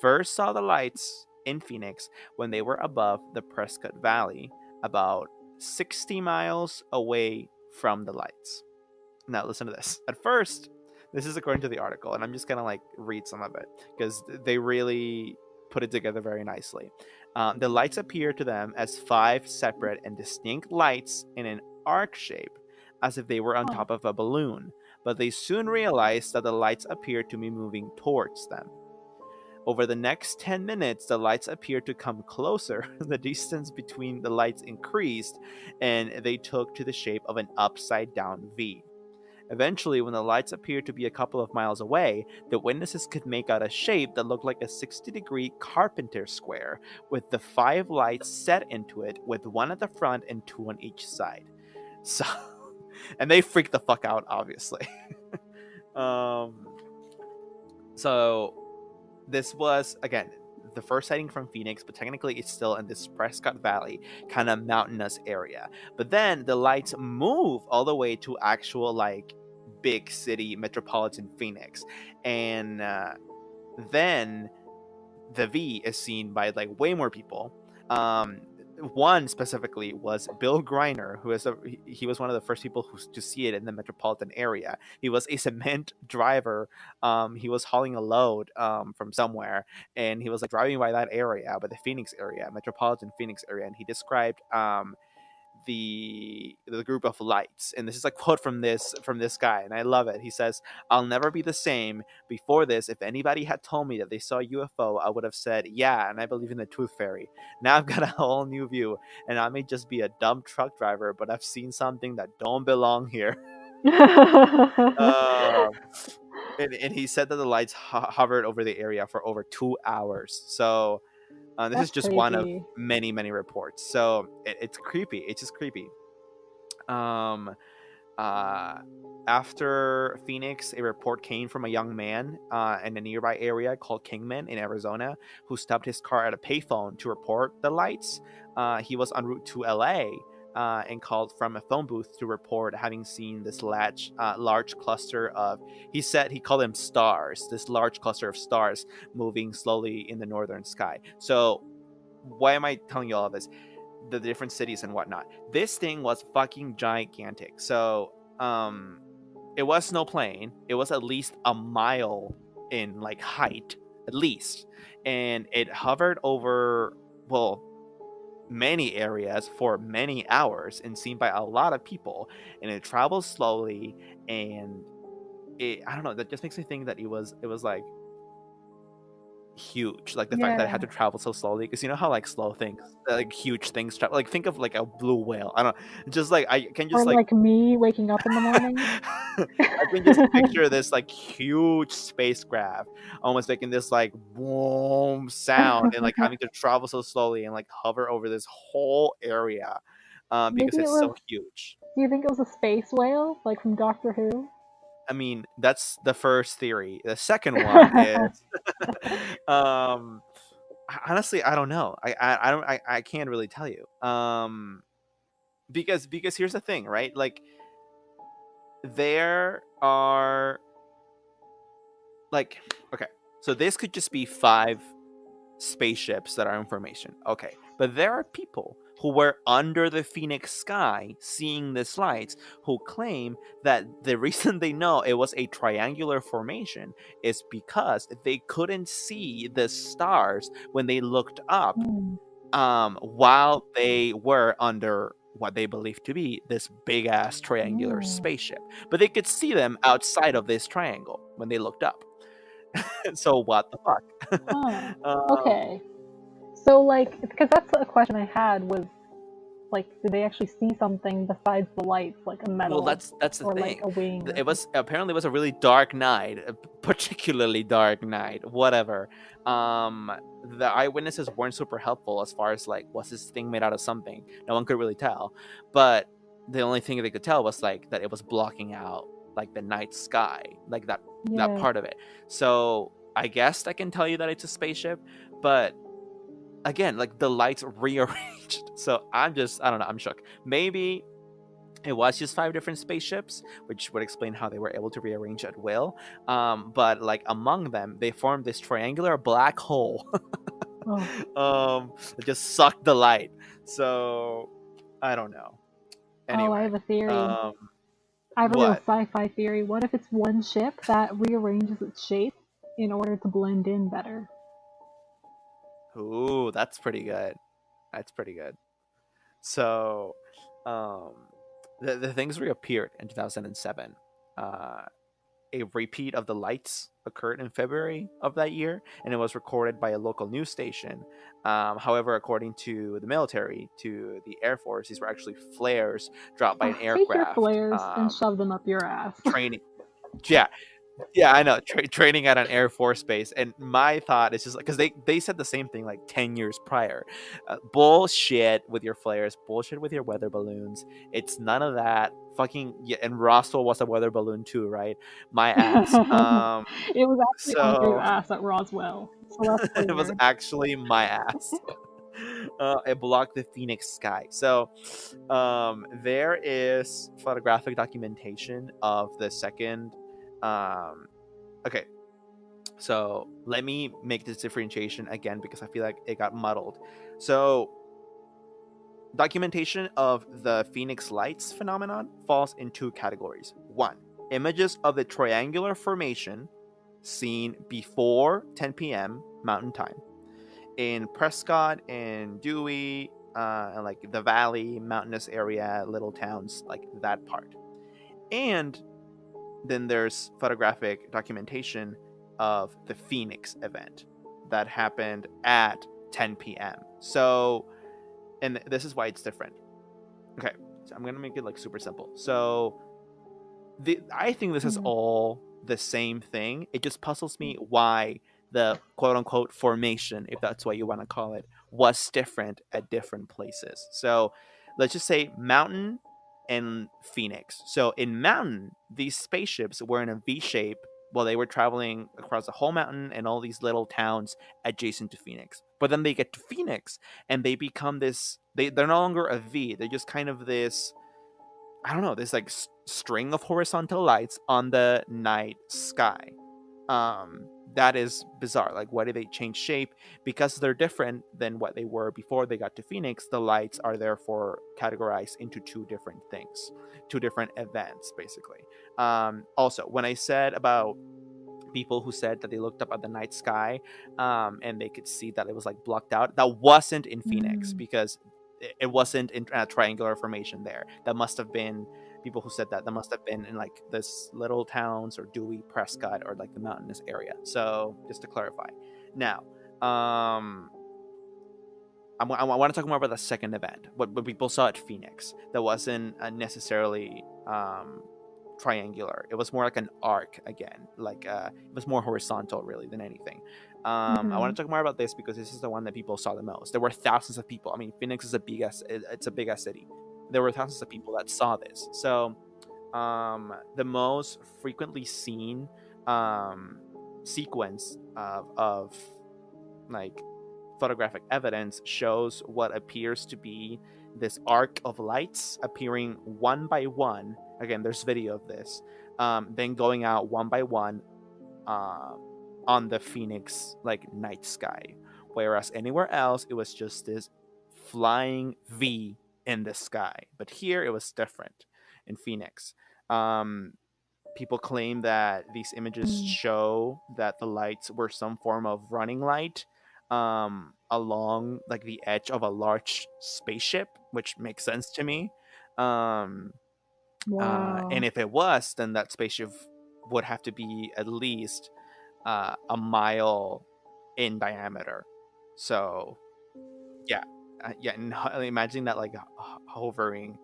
first saw the lights in Phoenix when they were above the Prescott Valley, about 60 miles away from the lights. Now listen to this. At first, this is according to the article, and I'm just gonna like read some of it because they really put it together very nicely. The lights appear to them as 5 separate and distinct lights in an arc shape, as if they were on top of a balloon, but they soon realized that the lights appeared to be moving towards them. Over the next 10 minutes, the lights appeared to come closer. The distance between the lights increased, and they took to the shape of an upside down V. Eventually, when the lights appeared to be a couple of miles away, the witnesses could make out a shape that looked like a 60-degree carpenter square, with the 5 lights set into it, with 1 at the front and 2 on each side. So, and they freaked the fuck out, obviously. So, this was, again, the first sighting from Phoenix, but technically it's still in this Prescott Valley kind of mountainous area. But then the lights move all the way to actual like big city metropolitan Phoenix, and then the V is seen by like way more people. One specifically was Bill Greiner, who is he was one of the first people to see it in the metropolitan area. He was a cement driver. He was hauling a load from somewhere, and he was like driving by that area, by the Phoenix area, metropolitan Phoenix area, and he described the group of lights. And this is a quote from this guy, and I love it. He says, "I'll never be the same. Before this, if anybody had told me that they saw a UFO, I would have said, yeah, and I believe in the tooth fairy. Now I've got a whole new view, and I may just be a dumb truck driver, but I've seen something that don't belong here." And he said that the lights hovered over the area for over 2 hours. So this is just one of crazy. many, many reports. So it's creepy. It's just creepy. After Phoenix, a report came from a young man in a nearby area called Kingman in Arizona, who stopped his car at a payphone to report the lights. He was en route to LA and called from a phone booth to report having seen this large cluster of, he called them stars, this large cluster of stars moving slowly in the northern sky. So why am I telling you all of this? The different cities and whatnot. This thing was fucking gigantic. So it was no plane. It was at least a mile in like height, at least, and it hovered over, well, many areas for many hours and seen by a lot of people, and it travels slowly, and I don't know, that just makes me think that it was like huge, like the fact that it had Yeah. to travel so slowly, because you know how like slow things, like huge things travel, like think of like a blue whale, I don't know, just like I can Or just like like me waking up in the morning. I can just picture this like huge spacecraft almost making this like boom sound and like having to travel so slowly and like hover over this whole area, because Maybe it it's was. so huge. Do you think it was a space whale, like from Doctor Who? I mean, that's the first theory. The second one is, um, honestly, I don't know. I don't I can't really tell you. Because here's the thing, right? Like there are like, okay, so this could just be 5 spaceships that are information. Okay, but there are people who were under the Phoenix sky seeing these lights who claim that the reason they know it was a triangular formation is because they couldn't see the stars when they looked up, Hmm. while they were under what they believed to be this big ass triangular Hmm. spaceship, but they could see them outside of this triangle when they looked up. So what the fuck? Huh. um, Okay. So like, because that's a question I had was like, did they actually see something besides the lights, like a well, metal that's the or like thing. a wing or It something? was apparently, it was a really dark night, a particularly dark night. Whatever. Um, the eyewitnesses weren't super helpful as far as like, was this thing made out of something? No one could really tell. But the only thing they could tell was like that it was blocking out like the night sky, like that Yeah. part of it. So I guess I can tell you that it's a spaceship, but again, like the lights rearranged. So I don't know, I'm shook. Maybe it was just 5 different spaceships, which would explain how they were able to rearrange at will. But like among them, they formed this triangular black hole. Oh. That just sucked the light. So I don't know. Oh, I Anyway, have a theory. um, I have a real what? sci-fi theory. What if it's one ship that rearranges its shape in order to blend in better? Ooh, that's pretty good. That's pretty good. So, um, the things reappeared in 2007. Uh, a repeat of the lights occurred in February of that year, and it was recorded by a local news station. However, according to the military, to the Air Force, these were actually flares dropped by an Take your aircraft. flares and shove them up your ass. Training, yeah, yeah, I know. Training at an Air Force base, and my thought is just like, because they said the same thing like 10 years prior. Bullshit with your flares, bullshit with your weather balloons. It's none of that. Fucking yeah, and Roswell was a weather balloon too, right? My ass. It was actually on your So ass at Roswell, so that's it was weird. actually my ass. It blocked the Phoenix sky. So there is photographic documentation of the second. Um, okay, so let me make this differentiation again because I feel like it got muddled. So documentation of the Phoenix Lights phenomenon falls in 2 categories. One, images of the triangular formation seen before 10 p.m. Mountain Time in Prescott and Dewey, and like the valley, mountainous area, little towns, like that part. And then there's photographic documentation of the Phoenix event that happened at 10 p.m. So, and this is why it's different. Okay, so I'm gonna make it like super simple. So, I think this is Mhm. all the same thing. It just puzzles me why the quote unquote formation, if that's what you want to call it, was different at different places. So, let's just say Mountain and Phoenix. So, in Mountain, these spaceships were in a V shape while they were traveling across the whole mountain and all these little towns adjacent to Phoenix. But then they get to Phoenix and they become this. They're no longer a V. They're just kind of this. I don't know. This like string of horizontal lights on the night sky. That is bizarre. Like, why did they change shape? Because they're different than what they were before they got to Phoenix. The lights are therefore categorized into two different things, two different events, basically. Also, when I said about people who said that they looked up at the night sky, and they could see that it was like blocked out, that wasn't in Phoenix, Mm. because it wasn't in a triangular formation there. That must have been people who said that must have been in like this little towns or Dewey, Prescott, or like the mountainous area. So just to clarify. Now, I want to talk more about the second event, what people saw at Phoenix. That wasn't necessarily triangular. It was more like an arc again. Like it was more horizontal, really, than anything. I want Mhm. to talk more about this because this is the one that people saw the most. There were thousands of people. I mean, Phoenix is it's a big ass city. There were thousands of people that saw this. So the most frequently seen sequence of like photographic evidence shows what appears to be this arc of lights appearing one by one. Again, there's video of this. Then going out one by one uh, on the Phoenix like night sky, whereas anywhere else it was just this flying V in the sky. But here it was different in Phoenix. Um, People claim that these images Mm. show that the lights were some form of running light along like the edge of a large spaceship, which makes sense to me. Um, and Wow. if it was, then that spaceship would have to be at least a mile in diameter. So yeah, yeah, and imagine that like hovering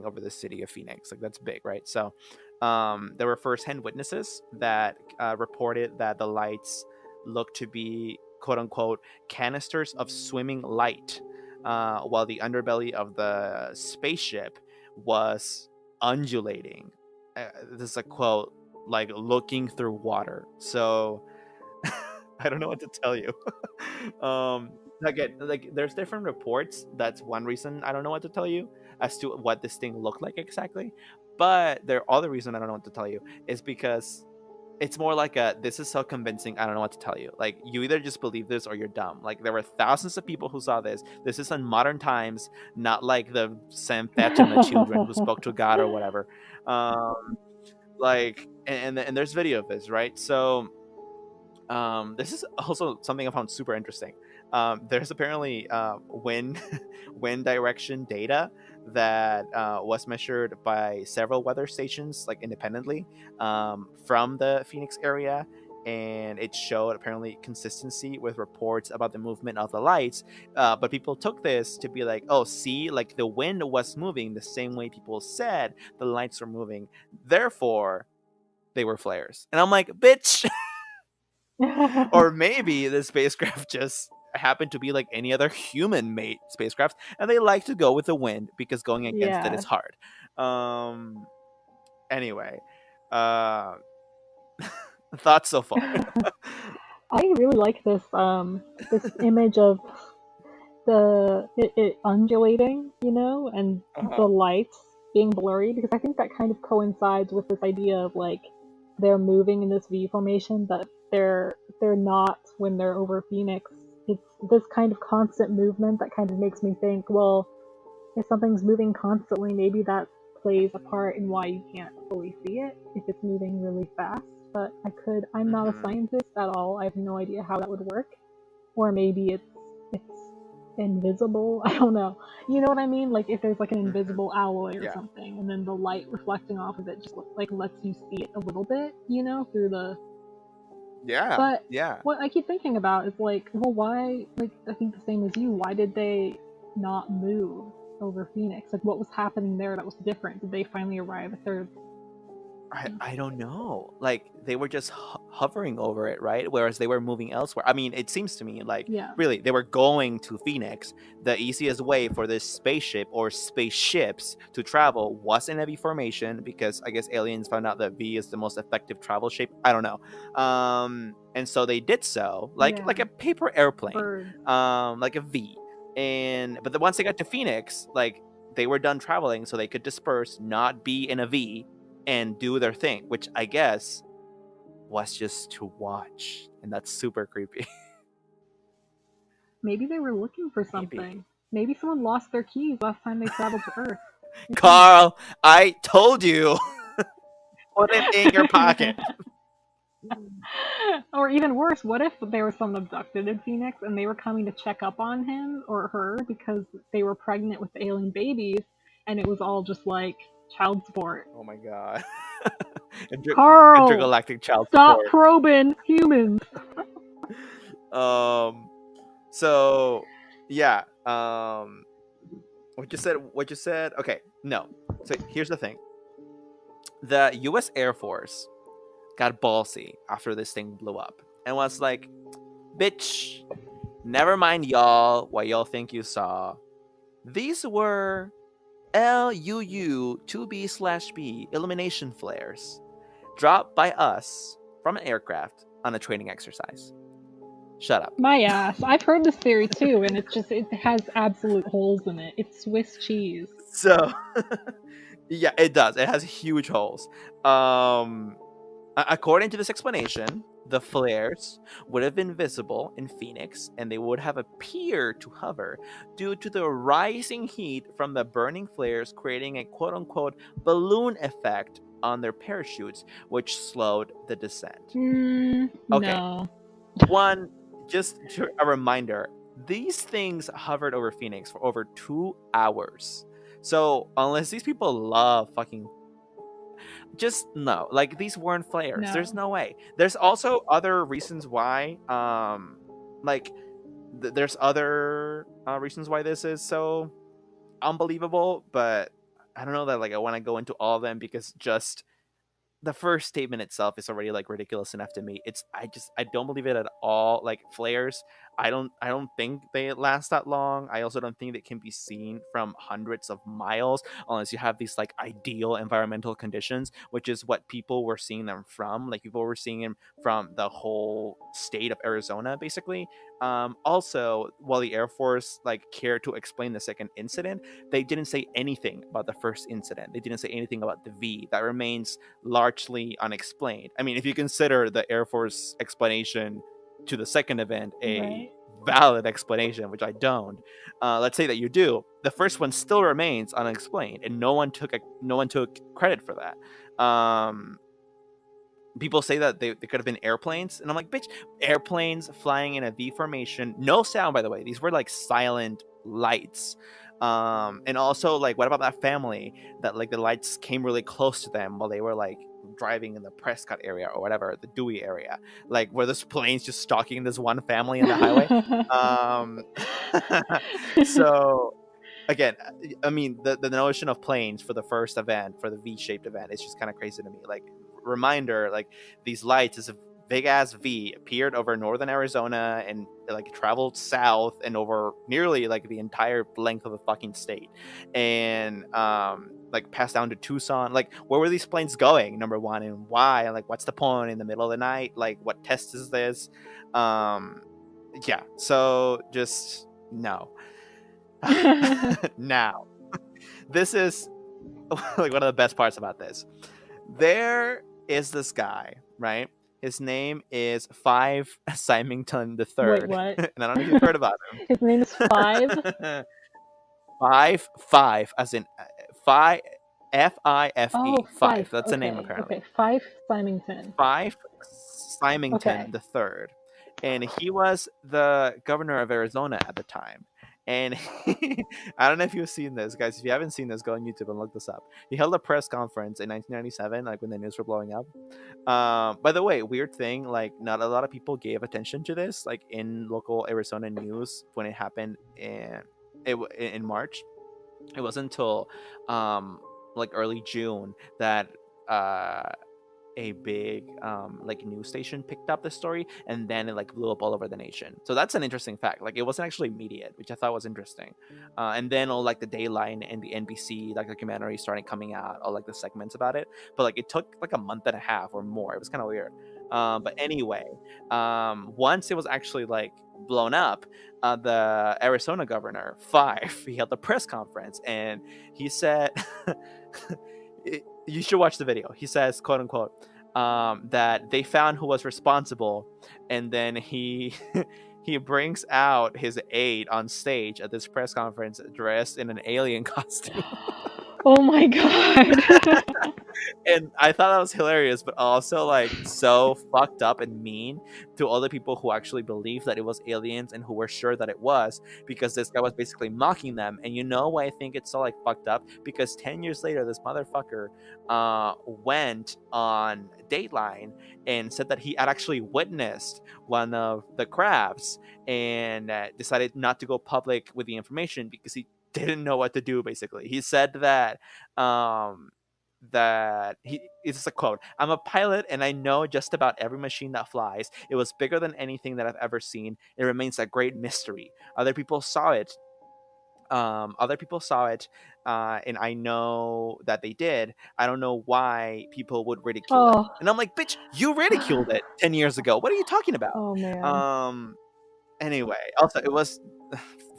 over the city of Phoenix. Like that's big, right? So there were first-hand witnesses that reported that the lights looked to be quote unquote canisters of swimming light, while the underbelly of the spaceship was undulating. This is a quote, like looking through water. So I don't know what to tell you. um, Again, like there's different reports. That's one reason I don't know what to tell you as to what this thing looked like exactly. But the other reason I don't know what to tell you is because it's more like a this is so convincing I don't know what to tell you. Like you either just believe this or you're dumb. Like there were thousands of people who saw this. This is in modern times, not like the San Fatima children who spoke to God or whatever. Like and there's video of this, right? So this is also something I found super interesting. There's apparently wind wind direction data that was measured by several weather stations, like independently, from the Phoenix area, and it showed apparently consistency with reports about the movement of the lights. But people took this to be like, oh, see, like the wind was moving the same way people said the lights were moving, therefore they were flares. And I'm like, bitch. Or maybe the spacecraft just happened to be like any other human made spacecraft and they like to go with the wind because going against it Yeah. is hard. Anyway, uh thoughts so far? I really like this image of it undulating, and the Uh-huh. lights being blurry, because I think that kind of coincides with this idea of like they're moving in this V formation, but they're not when they're over Phoenix. It's this kind of constant movement that kind of makes me think, well, if something's moving constantly, maybe that plays a part in why you can't fully see it if it's moving really fast. But I'm not a Mm-hmm. scientist at all. I have no idea how that would work. Or maybe it's invisible. I don't know. You know what I mean? Like if there's like an Mm-hmm. invisible alloy or Yeah. something, and then the light reflecting off of it just like lets you see it a little bit, through the. Yeah. But Yeah. what I keep thinking about is like, well, why? Like I think the same as you. Why did they not move over Phoenix? Like what was happening there that was different? Did they finally arrive at their I don't know. Like they were just hovering over it, right? Whereas they were moving elsewhere. I mean, it seems to me like Yeah. really they were going to Phoenix. The easiest way for this spaceship or spaceships to travel was in a V formation because I guess aliens found out that V is the most effective travel shape. I don't know. And so they did so, like Yeah. a paper airplane, Birds. like a V. But once they got to Phoenix, like they were done traveling, so they could disperse, not be in a V, and do their thing, which I guess was just to watch, and that's super creepy. Maybe they were looking for Maybe. something. Maybe someone lost their keys last time they traveled to Earth. Carl, I told you. Put it in your pocket. Or even worse, what if there was someone abducted in Phoenix and they were coming to check up on him or her because they were pregnant with alien babies and it was all just like child support? Oh my god. Carl, Intergalactic child stop support. probing humans. So yeah. What you said. Okay, no. So here's the thing. The US Air Force got ballsy after this thing blew up and was like, bitch, never mind y'all what y'all think you saw. These were LUU 2B/B illumination flares dropped by us from an aircraft on a training exercise. Shut up. My ass. I've heard this theory too, and it has absolute holes in it. It's Swiss cheese. So yeah, it does. It has huge holes. According to this explanation, the flares would have been visible in Phoenix and they would have appeared to hover due to the rising heat from the burning flares, creating a quote unquote balloon effect on their parachutes, which slowed the descent. Okay. No. One, just a reminder, these things hovered over Phoenix for over 2 hours. So, unless these people love fucking, just no, like these weren't flares. No. There's no way. There's also other reasons why, like there's other reasons why this is so unbelievable, but I don't know that like I want to go into all of them because just the first statement itself is already like ridiculous enough to me. I don't believe it at all. Like flares, I don't think they last that long. I also don't think they can be seen from hundreds of miles unless you have these like ideal environmental conditions, which is what people were seeing them from. Like people were seeing them from the whole state of Arizona, basically. Also, while the Air Force like cared to explain the second incident, they didn't say anything about the first incident. They didn't say anything about the V. That remains largely unexplained. I mean, if you consider the Air Force explanation to the second event a valid explanation, which I don't, let's say that you do, the first one still remains unexplained, and no one took credit for that. People say that they could have been airplanes, and I'm like, bitch, airplanes flying in a V formation, no sound, by the way. These were like silent lights. And also, like, what about that family that like the lights came really close to them while they were like driving in the Prescott area or whatever, the Dewey area? Like, were those planes just stalking this one family on the highway? So again, I mean, the notion of planes for the first event, for the V-shaped event, is just kind of crazy to me. Like, reminder, like these lights is a big ass V appeared over northern Arizona and like traveled south and over nearly like the entire length of the fucking state, and like passed down to Tucson. Like, where were these planes going? Number one, and why? Like, what's the point in the middle of the night? Like, what test is this? Yeah. So just no. Now, this is like one of the best parts about this. There is this guy, right? His name is Five Symington the Third. Wait, what? And I don't know if you've heard about him. His name is Five? Five, as in Five, Fife. Oh, Five. That's a name, apparently. Okay, Five Symington. Five Symington Okay. the Third. And he was the governor of Arizona at the time. And I don't know if you've seen this, guys. If you haven't seen this, go on YouTube and look this up. He held a press conference in 1997, like when the news were blowing up. By the way, weird thing, like not a lot of people gave attention to this, like in local Arizona news when it happened in March. It wasn't until like early June that a big like news station picked up the story, and then it like blew up all over the nation. So that's an interesting fact. Like it wasn't actually immediate, which I thought was interesting. And then all like the Dayline and the NBC like documentary started coming out, all like the segments about it. But like it took like a month and a half or more. It was kind of weird. But anyway, once it was actually like blown up, the Arizona governor Fife, he held a press conference and he said you should watch the video. He says, quote unquote, that they found who was responsible, and then he he brings out his aide on stage at this press conference dressed in an alien costume. Oh my god. And I thought that was hilarious, but also like so fucked up and mean to all the people who actually believed that it was aliens and who were sure that it was, because this guy was basically mocking them. And you know why I think it's so like fucked up? Because 10 years later, this motherfucker went on Dateline and said that he had actually witnessed one of the crafts, and decided not to go public with the information because he didn't know what to do. Basically, he said that it's a quote, "I'm a pilot and I know just about every machine that flies. It was bigger than anything that I've ever seen. It remains a great mystery. Other people saw it, and I know that they did. I don't know why people would ridicule it." Oh. And I'm like, bitch, you ridiculed it 10 years ago. What are you talking about? Oh man. Anyway, also it was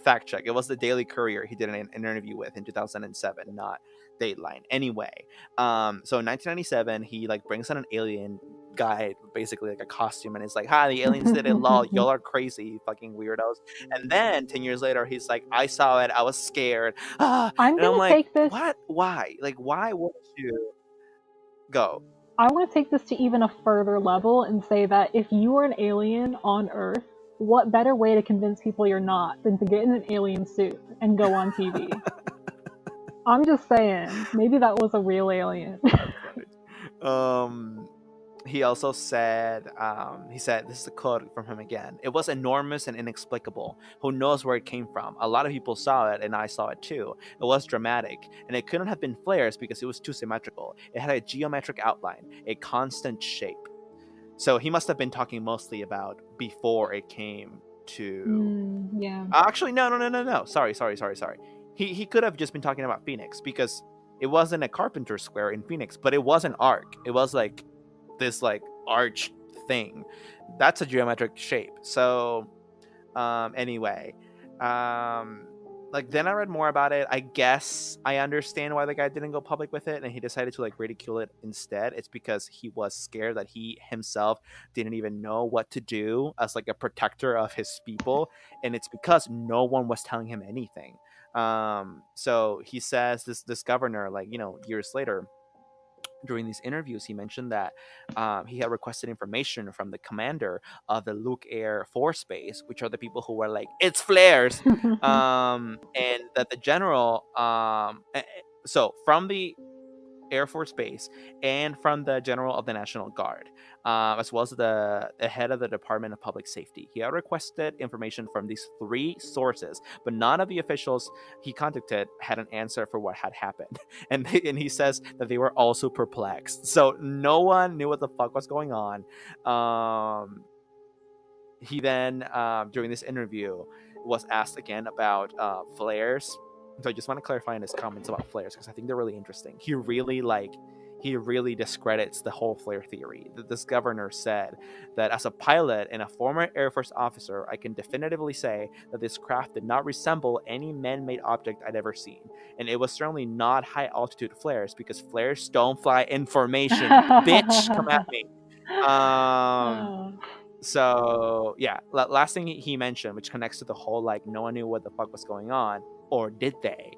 fact check. It was the Daily Courier he did an interview with in 2007, not Dateline. Anyway, so in 1997 he like brings on an alien guy, basically like a costume, and it's like, "Hi, the aliens did it, lol, y'all are crazy, you fucking weirdos." And then 10 years later he's like, "I saw it, I was scared." I'm And I'm gonna like, take this. what? Why? Like, why would you go? I want to take this to even a further level and say that if you were an alien on Earth, what better way to convince people you're not than to get in an alien suit and go on TV? I'm just saying, maybe that was a real alien. He also said, this is a quote from him again: "It was enormous and inexplicable. Who knows where it came from? A lot of people saw it, and I saw it too. It was dramatic, and it couldn't have been flares because it was too symmetrical. It had a geometric outline, a constant shape." So he must have been talking mostly about before it came to. Yeah. Actually, no. Sorry. He could have just been talking about Phoenix, because it wasn't a carpenter square in Phoenix, but it was an arc. It was like this like arch thing. That's a geometric shape. So anyway, like then I read more about it. I guess I understand why the guy didn't go public with it and he decided to like ridicule it instead. It's because he was scared that he himself didn't even know what to do as like a protector of his people, and it's because no one was telling him anything. So he says this governor, like, years later, during these interviews, he mentioned that he had requested information from the commander of the Luke Air Force Base, which are the people who were like, "It's flares," and that the general, so from the Air Force Base and from the General of the National Guard, as well as the head of the Department of Public Safety. He had requested information from these three sources, but none of the officials he contacted had an answer for what had happened. And he says that they were also perplexed. So no one knew what the fuck was going on. He then, during this interview, was asked again about flares. So I just want to clarify in his comments about flares, because I think they're really interesting. He really discredits the whole flare theory. This governor said that as a pilot and a former Air Force officer, I can definitively say that this craft did not resemble any man-made object I'd ever seen. And it was certainly not high-altitude flares, because flares don't fly in formation. Bitch, come at me. So yeah, last thing he mentioned, which connects to the whole like no one knew what the fuck was going on, or did they,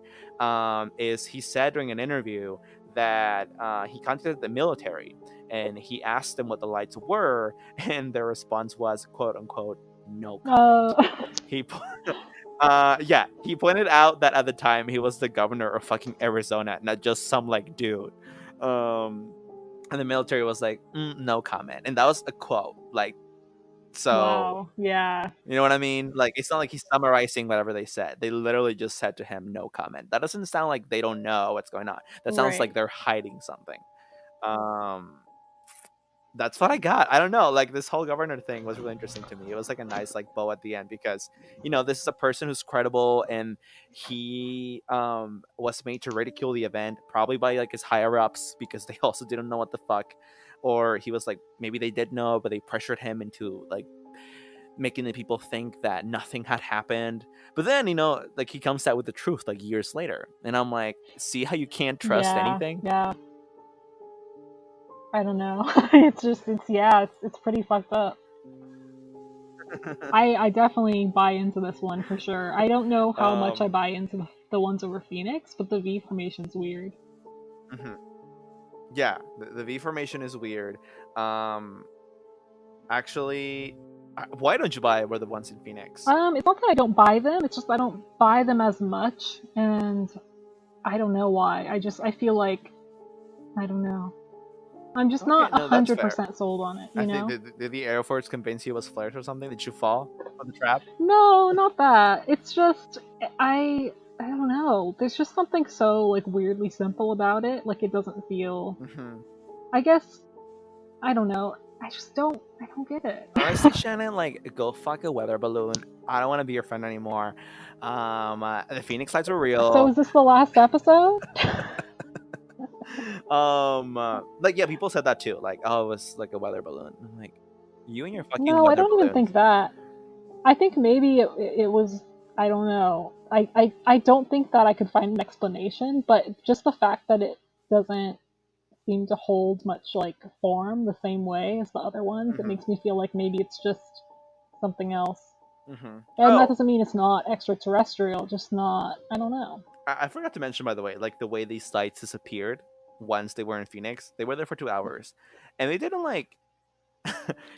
is he said during an interview that he contacted the military and he asked them what the lights were, and their response was, quote unquote, "No comment." He pointed out that at the time he was the governor of fucking Arizona, not just some like dude. And the military was like, "No comment," and that was a quote. Like, so, wow, yeah. You know what I mean? Like, it's not like he's summarizing whatever they said. They literally just said to him, "No comment." That doesn't sound like they don't know what's going on. That sounds like they're hiding something. Um, that's what I got. I don't know. Like this whole governor thing was really interesting to me. It was like a nice like bow at the end because this is a person who's credible and he was made to ridicule the event probably by like his higher ups because they also didn't know what the fuck, or he was like maybe they did know but they pressured him into like making the people think that nothing had happened. But then like he comes out with the truth like years later, and I'm like, see how you can't trust Yeah, anything. yeah. I don't know. It's pretty fucked up. I definitely buy into this one for sure. I don't know how much I um buy into the ones over Phoenix, but the V formation's weird. mhm. Yeah, the V formation is weird. Um, actually, why don't you buy were the ones in Phoenix? It's not that I don't buy them, it's just I don't buy them as much, and I don't know why. I feel like, I don't know. I'm just Okay, not no, that's fair. 100% sold on it, I you think know? did the Air Force convince you it was flares or something? Did you fall for the trap? No, not that. It's just I don't know. There's just something so like weirdly simple about it. Like it doesn't feel. Hmm. I guess I don't know. I don't get it. Honestly, Shannon, like go fuck a weather balloon. I don't want to be your friend anymore. The Phoenix lights are So real. is this the last episode? Like yeah, people said that too. Like, oh, it was like a weather balloon. I'm like, you and your fucking No, I weather don't even balloons. think that. I think maybe it was. I don't know. I don't think that I could find an explanation, but just the fact that it doesn't seem to hold much like form the same way as the other ones, it Hmm. makes me feel like maybe it's just something else. Hmm. And that Oh, doesn't mean it's not extraterrestrial, just not. I don't know. I forgot to mention by the way, like the way these lights disappeared once they were in Phoenix. They were there for 2 hours, and they didn't like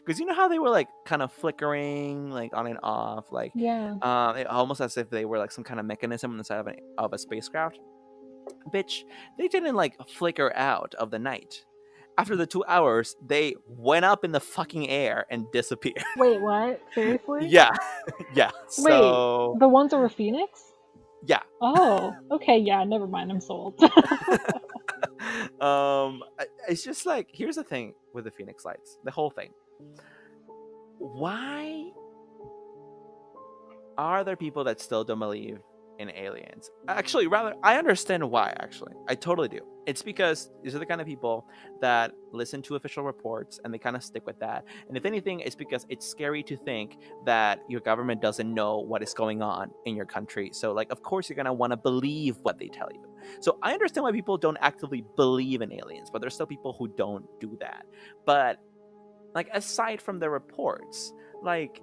because you know how they were like kind of flickering like on and off, like Yeah. almost as if they were like some kind of mechanism on the side of a spacecraft. Bitch, they didn't like flicker out of the night. After the 2 hours, they went up in the fucking air and disappeared. Wait, what? Seriously? Yeah, yeah. Wait, So the ones over Phoenix? yeah. Oh, okay, yeah, never mind, I'm sold. It's just like here's the thing with the Phoenix Lights, the whole thing. Why are there people that still don't believe in aliens? Actually, rather, I understand why, actually. I totally do. It's because these are the kind of people that listen to official reports and they kind of stick with that. And if anything, it's because it's scary to think that your government doesn't know what is going on in your country. So, like, of course, you're going to want to believe what they tell you. So, I understand why people don't actively believe in aliens, but there's still people who don't do that. But, like, aside from the reports, like,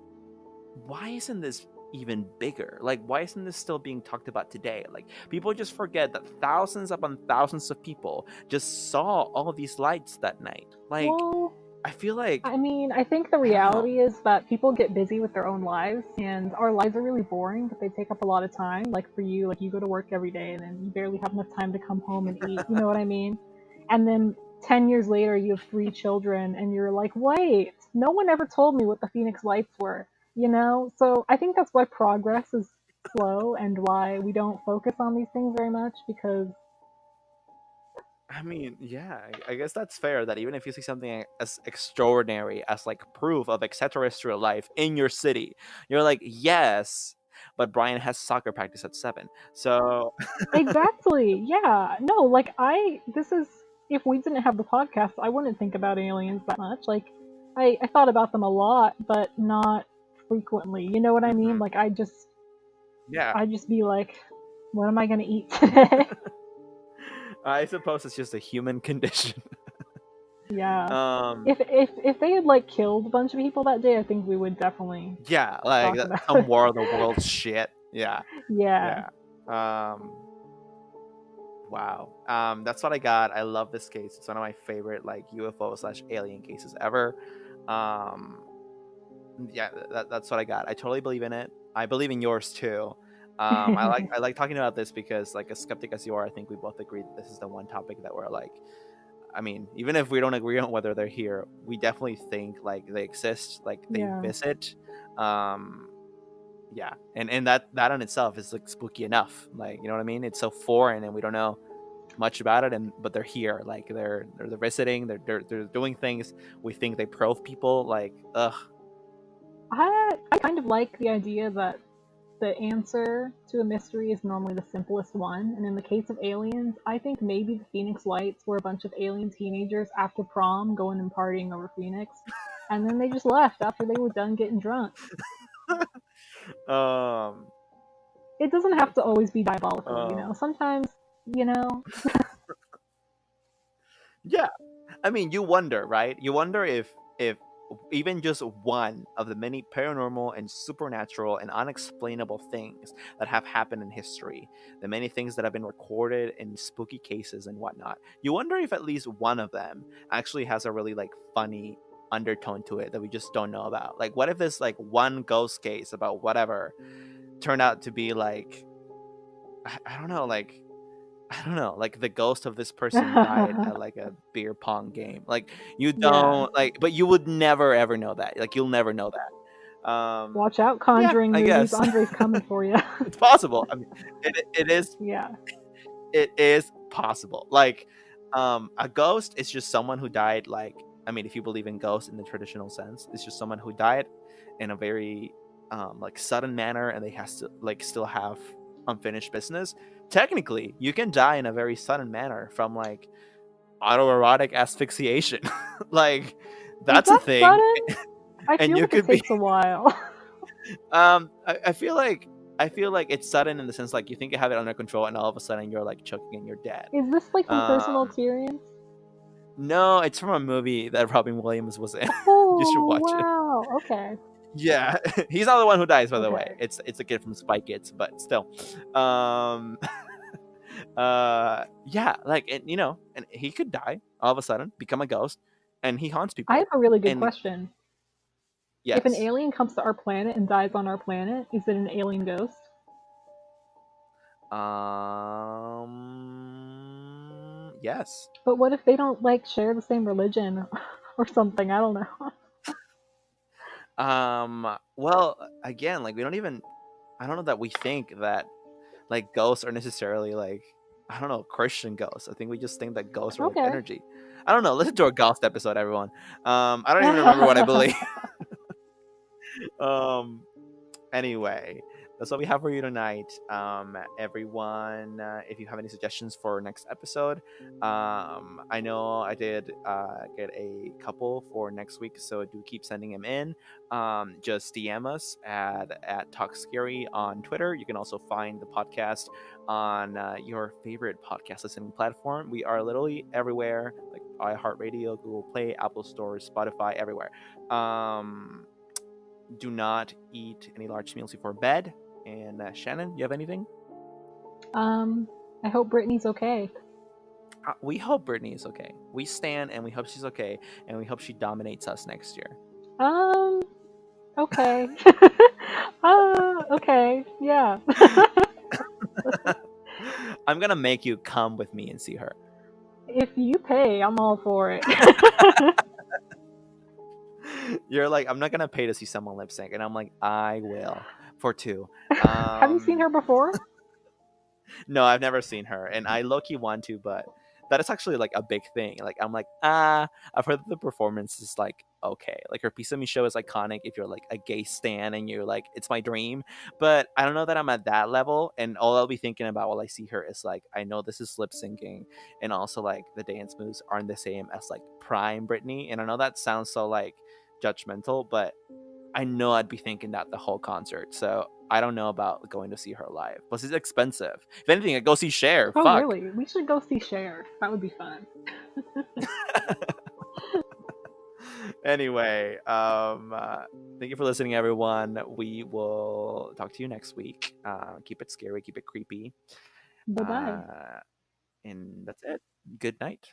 why isn't this even bigger? Like, why isn't this still being talked about today? Like, people just forget that thousands upon thousands of people just saw all of these lights that night. Like, Well, I feel like, I mean, I think the I don't know. reality is that people get busy with their own lives, and our lives are really boring, but they take up a lot of time. Like for you, like you go to work every day, and then you barely have enough time to come home and eat. You know what I mean? And then 10 years later, you have 3 children, and you're like, wait, no one ever told me what the Phoenix Lights were. You know? So I think that's why progress is slow and why we don't focus on these things very much because I mean, yeah, I guess that's fair that even if you see something as extraordinary as like proof of extraterrestrial life in your city, you're like, yes, but Brian has soccer practice at 7. So, exactly. Yeah. No, like this is, if we didn't have the podcast, I wouldn't think about aliens that much. Like I thought about them a lot, but not frequently. You know what I mean? mhm, Like yeah, I just be like, what am I gonna eat today? I suppose it's just a human condition. Yeah. um, If they had like killed a bunch of people that day, I think we would definitely Yeah, like talk that, about some it. War of the Worlds shit. Yeah, Yeah. yeah. Um, wow. That's what I got. I love this case. It's one of my favorite like UFO slash alien cases ever. Um, yeah, that's what I got. I totally believe in it. I believe in yours too. I like talking about this because like as skeptic as you are, I think we both agree that this is the one topic that we're like. I mean, even if we don't agree on whether they're here, we definitely think like they exist, like they Yeah. visit. Um, yeah, and that in itself is like spooky enough. Like you know what I mean? It's so foreign, and we don't know. much about it, but they're here, like they're visiting, they're doing things. We think they probe people, like ugh. I kind of like the idea that the answer to a mystery is normally the simplest one, and in the case of aliens, I think maybe the Phoenix Lights were a bunch of alien teenagers after prom going and partying over Phoenix, and then they just left after they were done getting drunk. um It doesn't have to always be diabolical, you know? um Sometimes, you know, yeah, I mean, you wonder, right? You wonder if even just one of the many paranormal and supernatural and unexplainable things that have happened in history, the many things that have been recorded in spooky cases and whatnot, you wonder if at least one of them actually has a really like funny undertone to it that we just don't know about. Like, what if this like one ghost case about whatever turned out to be like, I don't know, like I don't know, like the ghost of this person died at like a beer pong game. Like you yeah. don't like, but you would never ever know that. Like you'll never know that. Watch out, Yeah, Conjuring I movies. guess Andre's coming for you. it's possible. I mean, it is yeah. it is possible. Like, a ghost is just someone who died. Like, I mean, if you believe in ghosts in the traditional sense, it's just someone who died in a very like sudden manner, and they has to like still have unfinished business. Technically, you can die in a very sudden manner from like autoerotic asphyxiation. Like, Is that's a that thing, sudden? I and feel you like it could be. takes a while. I feel like it's sudden in the sense like you think you have it under control, and all of a sudden you're like choking and you're dead. Is this like from personal Um, experience? no, it's from a movie that Robin Williams was in. You should Oh, watch it. wow. Okay. Yeah, he's not the one who dies, by the way. Okay. It's a kid from Spy Kids, but still. Um, yeah, like, and and he could die all of a sudden, become a ghost, and he haunts I have people. a really good And question. If an yes, alien comes to our planet and dies on our planet, is it an alien ghost? yes. But what if they don't like share the same religion or something? I don't know. Well, again, like we don't even. I don't know that we think that like ghosts are necessarily like, I don't know, Christian ghosts. I think we just think that ghosts are like Okay. energy. I don't know. Listen to our ghost episode, everyone. I don't even remember what I believe. um Anyway, that's what we have for you tonight. Everyone, if you have any suggestions for next episode, I know I did get a couple for next week, so do keep sending them in. Just DM us at Talk Scary on Twitter. You can also find the podcast on your favorite podcast listening platform. We are literally everywhere, like iHeartRadio, Google Play, Apple Store, Spotify, everywhere. Do not eat any large meals before bed. And Shannon, you have anything? I hope Brittany's okay. We hope Brittany is okay. We stand and we hope she's okay, and we hope she dominates us next year. Um, okay. Okay, yeah. I'm gonna make you come with me and see her. If you pay, I'm all for it. You're like, I'm not gonna pay to see someone lip sync, and I'm like, I will for two. Have you seen her before? No, I've never seen her, and I low-key want to, but that is actually like a big thing. Like, I'm like, I've heard that the performance is like okay. Like, her Piece of Me show is iconic if you're like a gay stan and you're like, it's my dream. But I don't know that I'm at that level, and all I'll be thinking about while I see her is like, I know this is lip syncing, and also like the dance moves aren't the same as like prime Britney. And I know that sounds so like judgmental, but I know I'd be thinking that the whole concert. So I don't know about going to see her live. Plus, it's expensive. If anything, I'd go see Cher. Oh, Fuck. really? We should go see Cher. That would be fun. Anyway, thank you for listening, everyone. We will talk to you next week. Keep it scary, keep it creepy. Bye bye. And that's it. Good night.